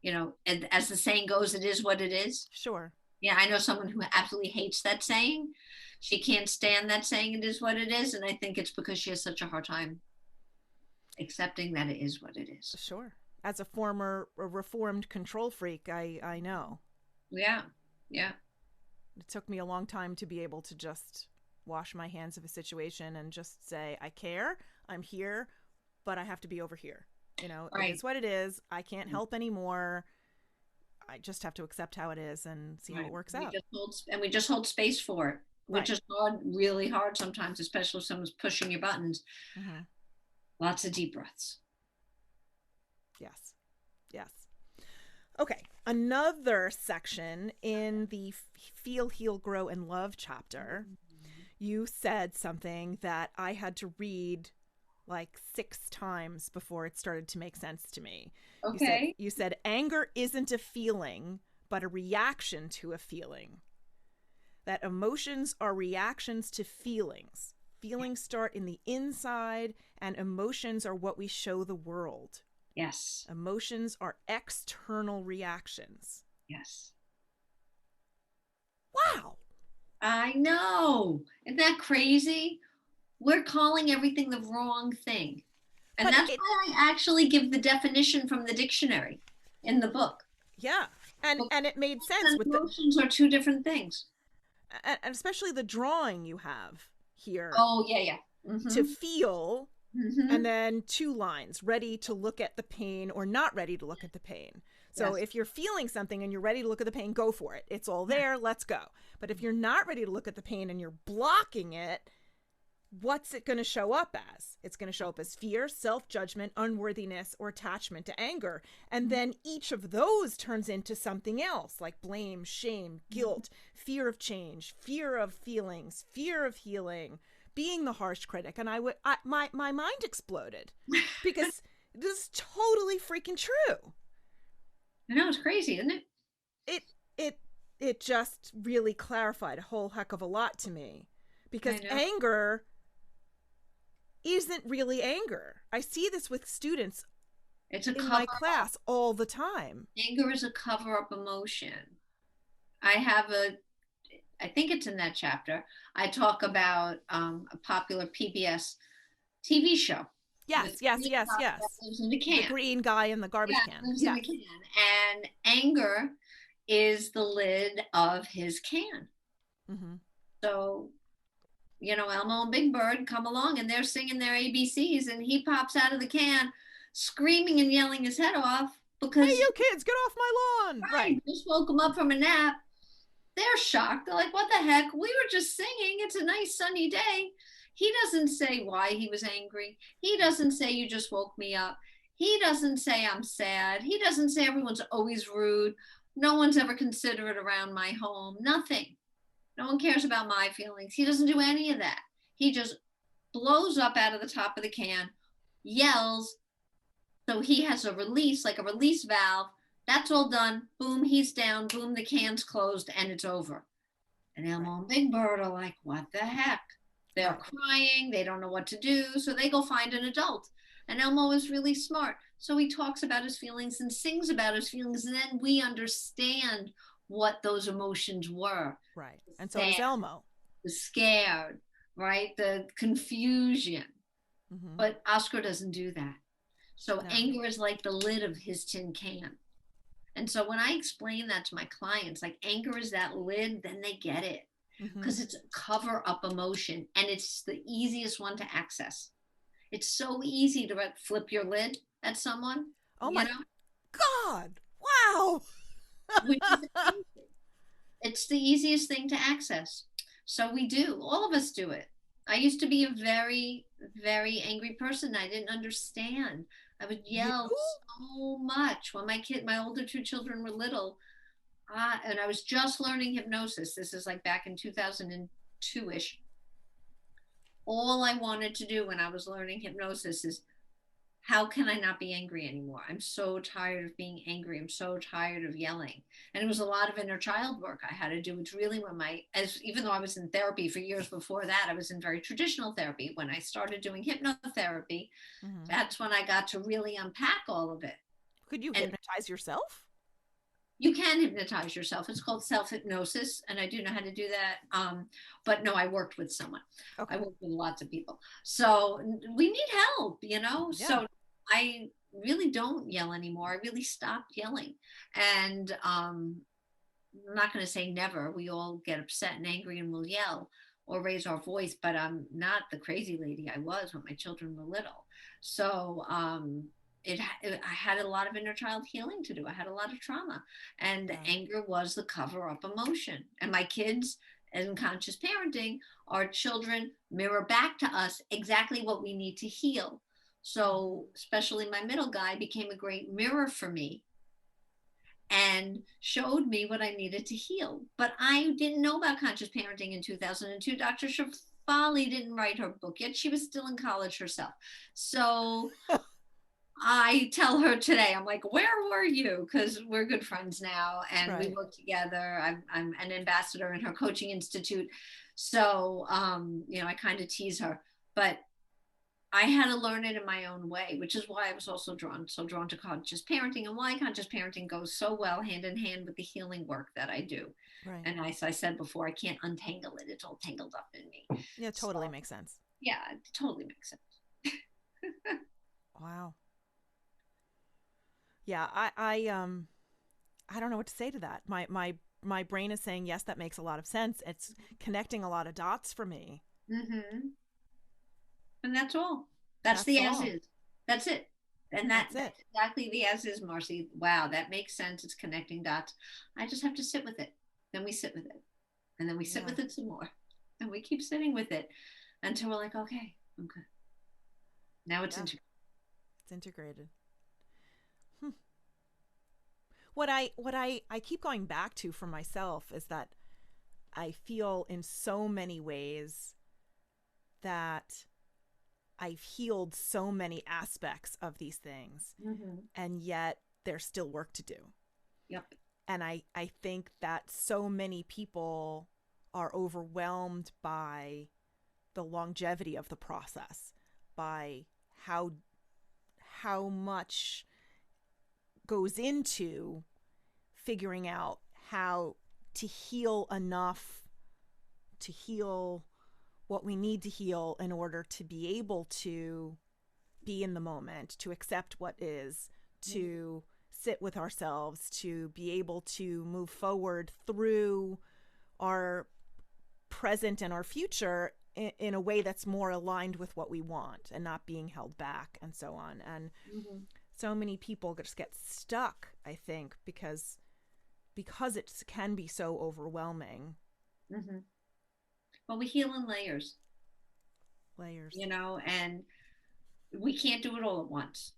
[SPEAKER 2] And as the saying goes, it is what it is.
[SPEAKER 1] Sure.
[SPEAKER 2] Yeah, I know someone who absolutely hates that saying. She can't stand that saying, it is what it is. And I think it's because she has such a hard time accepting that it is what it is.
[SPEAKER 1] Sure. As a former reformed control freak, I know.
[SPEAKER 2] Yeah. Yeah.
[SPEAKER 1] It took me a long time to be able to just wash my hands of a situation and just say, I care, I'm here, but I have to be over here.
[SPEAKER 2] Right.
[SPEAKER 1] It is what it is. I can't help anymore. I just have to accept how it is and see how it works out.
[SPEAKER 2] We just hold space for it, which
[SPEAKER 1] Right.
[SPEAKER 2] is hard, really hard sometimes, especially if someone's pushing your buttons.
[SPEAKER 1] Mm-hmm.
[SPEAKER 2] Lots of deep breaths.
[SPEAKER 1] Yes. Yes. Okay. Another section in the Feel, Heal, Grow, and Love chapter, you said something that I had to read like 6 times before it started to make sense to me.
[SPEAKER 2] Okay.
[SPEAKER 1] You said anger isn't a feeling, but a reaction to a feeling. That emotions are reactions to feelings. Feelings start in the inside, and emotions are what we show the world.
[SPEAKER 2] Yes.
[SPEAKER 1] Emotions are external reactions.
[SPEAKER 2] Yes.
[SPEAKER 1] Wow.
[SPEAKER 2] I know. Isn't that crazy? We're calling everything the wrong thing. And
[SPEAKER 1] But
[SPEAKER 2] that's why I actually give the definition from the dictionary in the book.
[SPEAKER 1] yeah. And it made sense
[SPEAKER 2] And
[SPEAKER 1] with
[SPEAKER 2] emotions are two different things.
[SPEAKER 1] and especially the drawing you have here
[SPEAKER 2] Oh, yeah, yeah.
[SPEAKER 1] to
[SPEAKER 2] Mm-hmm.
[SPEAKER 1] feel, and
[SPEAKER 2] Mm-hmm.
[SPEAKER 1] then 2 lines, ready to look at the pain or not ready to look at the pain. So
[SPEAKER 2] Yes.
[SPEAKER 1] if you're feeling something and you're ready to look at the pain, go for it. It's all there, let's go. But if you're not ready to look at the pain and you're blocking it, what's it going to show up as? It's going to show up as fear, self-judgment, unworthiness, or attachment to anger. And then each of those turns into something else, like blame, shame, guilt, fear of change, fear of feelings, fear of healing, being the harsh critic. And my mind exploded because this is totally freaking true.
[SPEAKER 2] I know, it's crazy, isn't it?
[SPEAKER 1] It it it just really clarified a whole heck of a lot to me,
[SPEAKER 2] I
[SPEAKER 1] because
[SPEAKER 2] know.
[SPEAKER 1] anger isn't really anger. I see this with students
[SPEAKER 2] It's a
[SPEAKER 1] in
[SPEAKER 2] cover
[SPEAKER 1] my
[SPEAKER 2] up.
[SPEAKER 1] class all the time.
[SPEAKER 2] Anger is a cover up emotion. I think it's in that chapter. I talk about a popular PBS TV show with
[SPEAKER 1] Yes,
[SPEAKER 2] the
[SPEAKER 1] yes,
[SPEAKER 2] green
[SPEAKER 1] yes,
[SPEAKER 2] guy that
[SPEAKER 1] yes.
[SPEAKER 2] lives in the
[SPEAKER 1] The
[SPEAKER 2] can.
[SPEAKER 1] green guy in the garbage
[SPEAKER 2] Yeah,
[SPEAKER 1] can.
[SPEAKER 2] lives in the
[SPEAKER 1] Yes.
[SPEAKER 2] can. And anger is the lid of his can.
[SPEAKER 1] Mm-hmm.
[SPEAKER 2] So, Elmo and Big Bird come along and they're singing their ABCs, and he pops out of the can screaming and yelling his head off
[SPEAKER 1] Hey,
[SPEAKER 2] because
[SPEAKER 1] you kids, get off my lawn.
[SPEAKER 2] I
[SPEAKER 1] Right.
[SPEAKER 2] just woke him up from a nap. They're shocked. They're like, what the heck? We were just singing. It's a nice sunny day. He doesn't say why he was angry. He doesn't say you just woke me up. He doesn't say I'm sad. He doesn't say everyone's always rude. No one's ever considerate around my home. Nothing. No one cares about my feelings. He doesn't do any of that. He just blows up out of the top of the can, yells. So he has a release, like a release valve. That's all done. Boom, he's down. Boom, the can's closed and it's over. And
[SPEAKER 1] Right.
[SPEAKER 2] Elmo and Big Bird are like, what the heck? They're
[SPEAKER 1] Right.
[SPEAKER 2] crying. They don't know what to do. So they go find an adult. And Elmo is really smart. So he talks about his feelings and sings about his feelings. And then we understand what those emotions were.
[SPEAKER 1] Right. And so
[SPEAKER 2] Sad,
[SPEAKER 1] does Elmo.
[SPEAKER 2] the scared, right? The confusion.
[SPEAKER 1] Mm-hmm.
[SPEAKER 2] But Oscar doesn't do that. So
[SPEAKER 1] No.
[SPEAKER 2] anger is like the lid of his tin can. And so when I explain that to my clients, like anger is that lid, then they get it
[SPEAKER 1] Mm-hmm.
[SPEAKER 2] because it's a cover up emotion and it's the easiest one to access. It's so easy to flip your lid at someone,
[SPEAKER 1] Oh
[SPEAKER 2] you
[SPEAKER 1] my
[SPEAKER 2] know,
[SPEAKER 1] God. Wow.
[SPEAKER 2] which is it's the easiest thing to access. So we do, all of us do it. I used to be a very, very angry person. I didn't understand. I would
[SPEAKER 1] You?
[SPEAKER 2] yell so much when my older two children were little. And I was just learning hypnosis. This is like back in 2002-ish. All I wanted to do when I was learning hypnosis is, how can I not be angry anymore? I'm so tired of being angry. I'm so tired of yelling. And it was a lot of inner child work I had to do. It's really when even though I was in therapy for years before that, I was in very traditional therapy. When I started doing hypnotherapy,
[SPEAKER 1] Mm-hmm.
[SPEAKER 2] that's when I got to really unpack all of it.
[SPEAKER 1] Could you
[SPEAKER 2] And
[SPEAKER 1] hypnotize yourself?
[SPEAKER 2] you can hypnotize yourself. It's called self-hypnosis, and I do know how to do that. But no, I worked with someone.
[SPEAKER 1] Okay.
[SPEAKER 2] I worked with lots of people. So we need help,
[SPEAKER 1] Yeah.
[SPEAKER 2] So I really don't yell anymore. I really stopped yelling. And I'm not going to say never. We all get upset and angry and we'll yell or raise our voice, but I'm not the crazy lady I was when my children were little. So I had a lot of inner child healing to do. I had a lot of trauma, and
[SPEAKER 1] Yeah.
[SPEAKER 2] anger was the cover up emotion. And my kids, in conscious parenting, our children mirror back to us exactly what we need to heal. So, especially my middle guy became a great mirror for me and showed me what I needed to heal. But I didn't know about conscious parenting in 2002. Dr. Shefali didn't write her book yet. She was still in college herself. So I tell her today, I'm like, where were you? Because we're good friends now and we
[SPEAKER 1] Right.
[SPEAKER 2] work together. I'm an ambassador in her coaching institute. So, I kind of tease her, but I had to learn it in my own way, which is why I was also drawn to conscious parenting, and why conscious parenting goes so well hand in hand with the healing work that I do.
[SPEAKER 1] Right.
[SPEAKER 2] And as I said before, I can't untangle it. It's all tangled up in me.
[SPEAKER 1] Yeah,
[SPEAKER 2] So
[SPEAKER 1] totally makes sense.
[SPEAKER 2] yeah, it totally makes sense.
[SPEAKER 1] Wow. Yeah, I don't know what to say to that. My brain is saying yes, that makes a lot of sense. It's connecting a lot of dots for me.
[SPEAKER 2] Mm-hmm. And that's all. That's
[SPEAKER 1] That's
[SPEAKER 2] the as
[SPEAKER 1] all.
[SPEAKER 2] is. That's it. And
[SPEAKER 1] That's
[SPEAKER 2] that's
[SPEAKER 1] it.
[SPEAKER 2] exactly the as is, Marcy. Wow, that makes sense. It's connecting dots. I just have to sit with it. Then we sit with it. And then we sit
[SPEAKER 1] Yeah.
[SPEAKER 2] with it some more. And we keep sitting with it until we're like, okay, I'm good. Now it's
[SPEAKER 1] Yeah.
[SPEAKER 2] into
[SPEAKER 1] It's integrated. Hmm. What I keep going back to for myself is that I feel in so many ways that I've healed so many aspects of these things,
[SPEAKER 2] mm-hmm.
[SPEAKER 1] and yet there's still work to do.
[SPEAKER 2] Yep.
[SPEAKER 1] And I think that so many people are overwhelmed by the longevity of the process, by how much goes into figuring out how to heal enough to heal what we need to heal in order to be able to be in the moment, to accept what is, to sit with ourselves, to be able to move forward through our present and our future in a way that's more aligned with what we want and not being held back and so on. And
[SPEAKER 2] Mm-hmm.
[SPEAKER 1] so many people just get stuck, I think, because it can be so overwhelming.
[SPEAKER 2] Mm-hmm. Well, we heal in layers,
[SPEAKER 1] Layers.
[SPEAKER 2] and we can't do it all at once.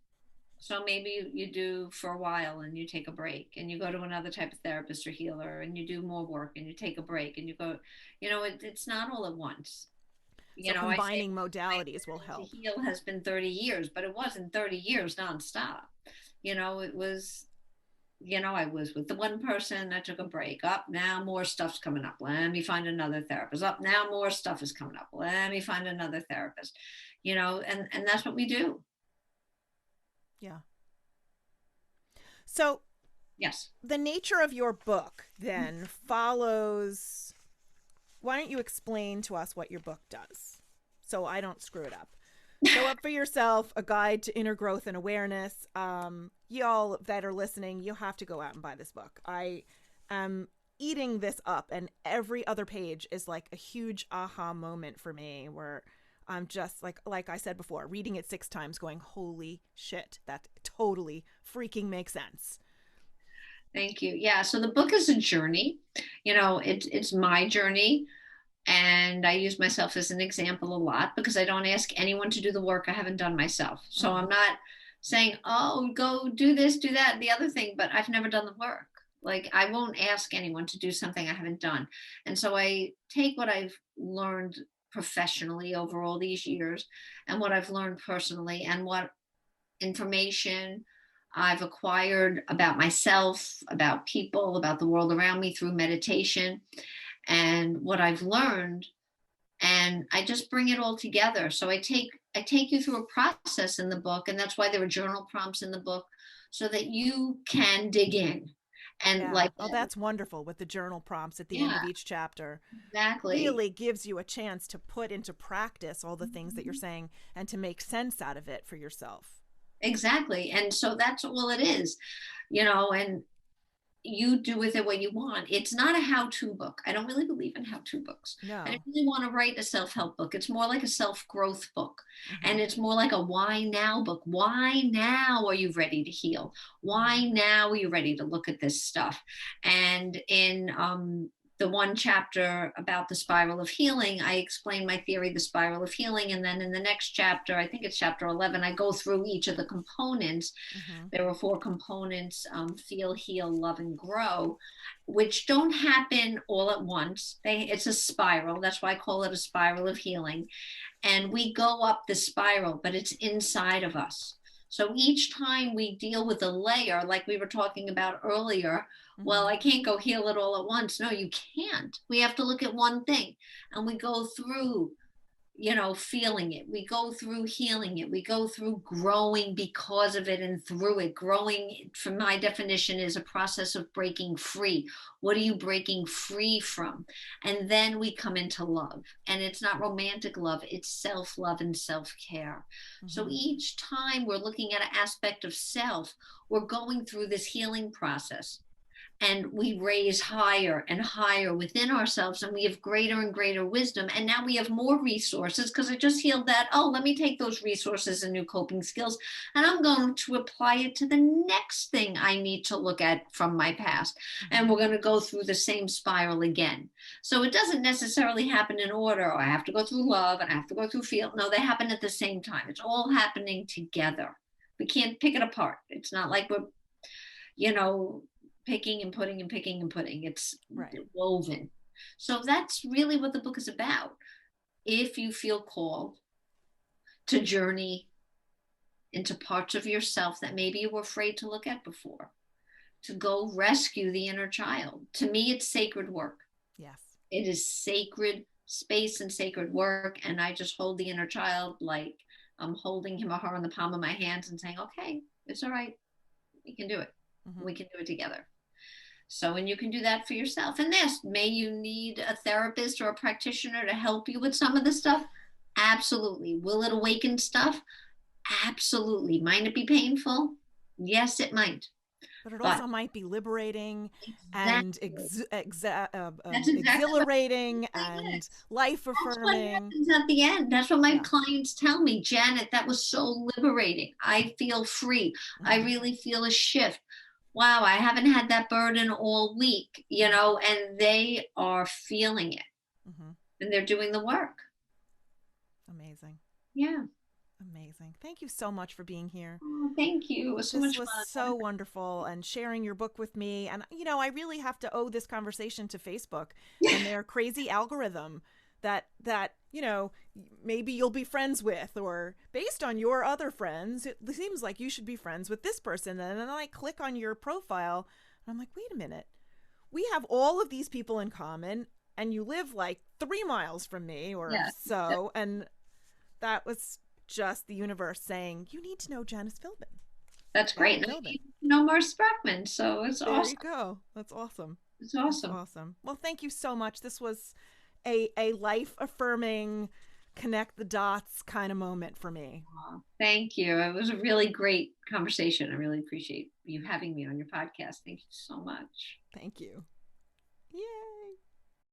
[SPEAKER 2] So maybe you do for a while and you take a break and you go to another type of therapist or healer and you do more work and you take a break and you go, it's not all at once.
[SPEAKER 1] So
[SPEAKER 2] I say
[SPEAKER 1] combining
[SPEAKER 2] my
[SPEAKER 1] modalities will
[SPEAKER 2] journey to
[SPEAKER 1] help.
[SPEAKER 2] heal has been 30 years, but it wasn't 30 years nonstop. It was, I was with the one person, I took a break. Up now, more stuff's coming up. Let me find another therapist. Up now, more stuff is coming up. Let me find another therapist. And that's what we do.
[SPEAKER 1] Yeah. So
[SPEAKER 2] Yes.
[SPEAKER 1] the nature of your book then follows. Why don't you explain to us what your book does so I don't screw it up? Show Up for Yourself, A Guide to Inner Growth and Awareness. Y'all that are listening, you have to go out and buy this book. I am eating this up, and every other page is like a huge aha moment for me where I'm just like I said before, reading it 6 times going, holy shit, that totally freaking makes sense.
[SPEAKER 2] Thank you. Yeah. So the book is a journey. It's my journey. And I use myself as an example a lot because I don't ask anyone to do the work I haven't done myself. So
[SPEAKER 1] Mm-hmm.
[SPEAKER 2] I'm not saying, oh, go do this, do that, the other thing, but I've never done the work. Like I won't ask anyone to do something I haven't done. And so I take what I've learned professionally over all these years and what I've learned personally and what information I've acquired about myself, about people, about the world around me through meditation and what I've learned, and I just bring it all together. So I take you through a process in the book, and that's why there are journal prompts in the book so that you can dig in and
[SPEAKER 1] Yeah.
[SPEAKER 2] like
[SPEAKER 1] Oh, that's wonderful with the journal prompts at the end of
[SPEAKER 2] yeah,
[SPEAKER 1] each chapter.
[SPEAKER 2] exactly.
[SPEAKER 1] Really gives you a chance to put into practice all the things that you're saying and to make sense out of it for yourself.
[SPEAKER 2] Exactly. And so that's all it is, and you do with it what you want. It's not a how-to book. I don't really believe in how-to books. I don't
[SPEAKER 1] No.
[SPEAKER 2] really want to write a self-help book. It's more like a self-growth book.
[SPEAKER 1] Mm-hmm.
[SPEAKER 2] And it's more like a why now book. Why now are you ready to heal?
[SPEAKER 1] Mm-hmm.
[SPEAKER 2] Why now are you ready to look at this stuff? And in the one chapter about the spiral of healing, I explain my theory, the spiral of healing. And then in the next chapter, I think it's chapter 11, I go through each of the components.
[SPEAKER 1] Mm-hmm.
[SPEAKER 2] There were 4 components: feel, heal, love, and grow, which don't happen all at once. It's a spiral. That's why I call it a spiral of healing. And we go up the spiral, but it's inside of us. So each time we deal with a layer, like we were talking about earlier, well, I can't go heal it all at once. No, you can't. We have to look at one thing, and we go through, feeling it. We go through healing it. We go through growing because of it and through it. Growing, from my definition, is a process of breaking free. What are you breaking free from? And then we come into love. And it's not romantic love, it's self-love and self-care. Mm-hmm. So each time we're looking at an aspect of self, we're going through this healing process. And we raise higher and higher within ourselves, and we have greater and greater wisdom. And now we have more resources because I just healed that. Oh, let me take those resources and new coping skills, and I'm going to apply it to the next thing I need to look at from my past. And we're going to go through the same spiral again. So it doesn't necessarily happen in order. Or I have to go through love and I have to go through feel. No, they happen at the same time. It's all happening together. We can't pick it apart. It's not like we're, picking and putting and picking and putting. It's right. Woven. So that's really what the book is about. If you feel called to journey into parts of yourself that maybe you were afraid to look at before, to go rescue the inner child. To me, it's sacred work.
[SPEAKER 1] Yes.
[SPEAKER 2] It is sacred space and sacred work. And I just hold the inner child like I'm holding him or her in the palm of my hands and saying, okay, it's all right. We can do it. Mm-hmm. We can do it together. So, and you can do that for yourself. And may you need a therapist or a practitioner to help you with some of this stuff? Absolutely. Will it awaken stuff? Absolutely. Might it be painful? Yes, it might.
[SPEAKER 1] But it also might be liberating and exhilarating and life affirming.
[SPEAKER 2] That's what happens at the end. That's what my clients tell me. Janet, that was so liberating. I feel free. Mm-hmm. I really feel a shift. Wow, I haven't had that burden all week, and they are feeling it. Mm-hmm. And they're doing the work.
[SPEAKER 1] Amazing.
[SPEAKER 2] Yeah.
[SPEAKER 1] Amazing. Thank you so much for being here.
[SPEAKER 2] Oh, thank you. It was so much fun.
[SPEAKER 1] This was so wonderful, and sharing your book with me. And, I really have to owe this conversation to Facebook and their crazy algorithm that maybe you'll be friends with, or based on your other friends, it seems like you should be friends with this person. And then I click on your profile and I'm like, wait a minute, we have all of these people in common, and you live like 3 miles from me or so. And that was just the universe saying, you need to know Janet Philbin.
[SPEAKER 2] That's great. And you need to know Mars Sprackman. So it's awesome.
[SPEAKER 1] There you go. That's awesome.
[SPEAKER 2] It's awesome.
[SPEAKER 1] That's awesome. Well, thank you so much. This was a life-affirming, connect the dots kind of moment for me.
[SPEAKER 2] Oh, thank you. It was a really great conversation. I really appreciate you having me on your podcast. Thank you so much.
[SPEAKER 1] Thank you. Yay.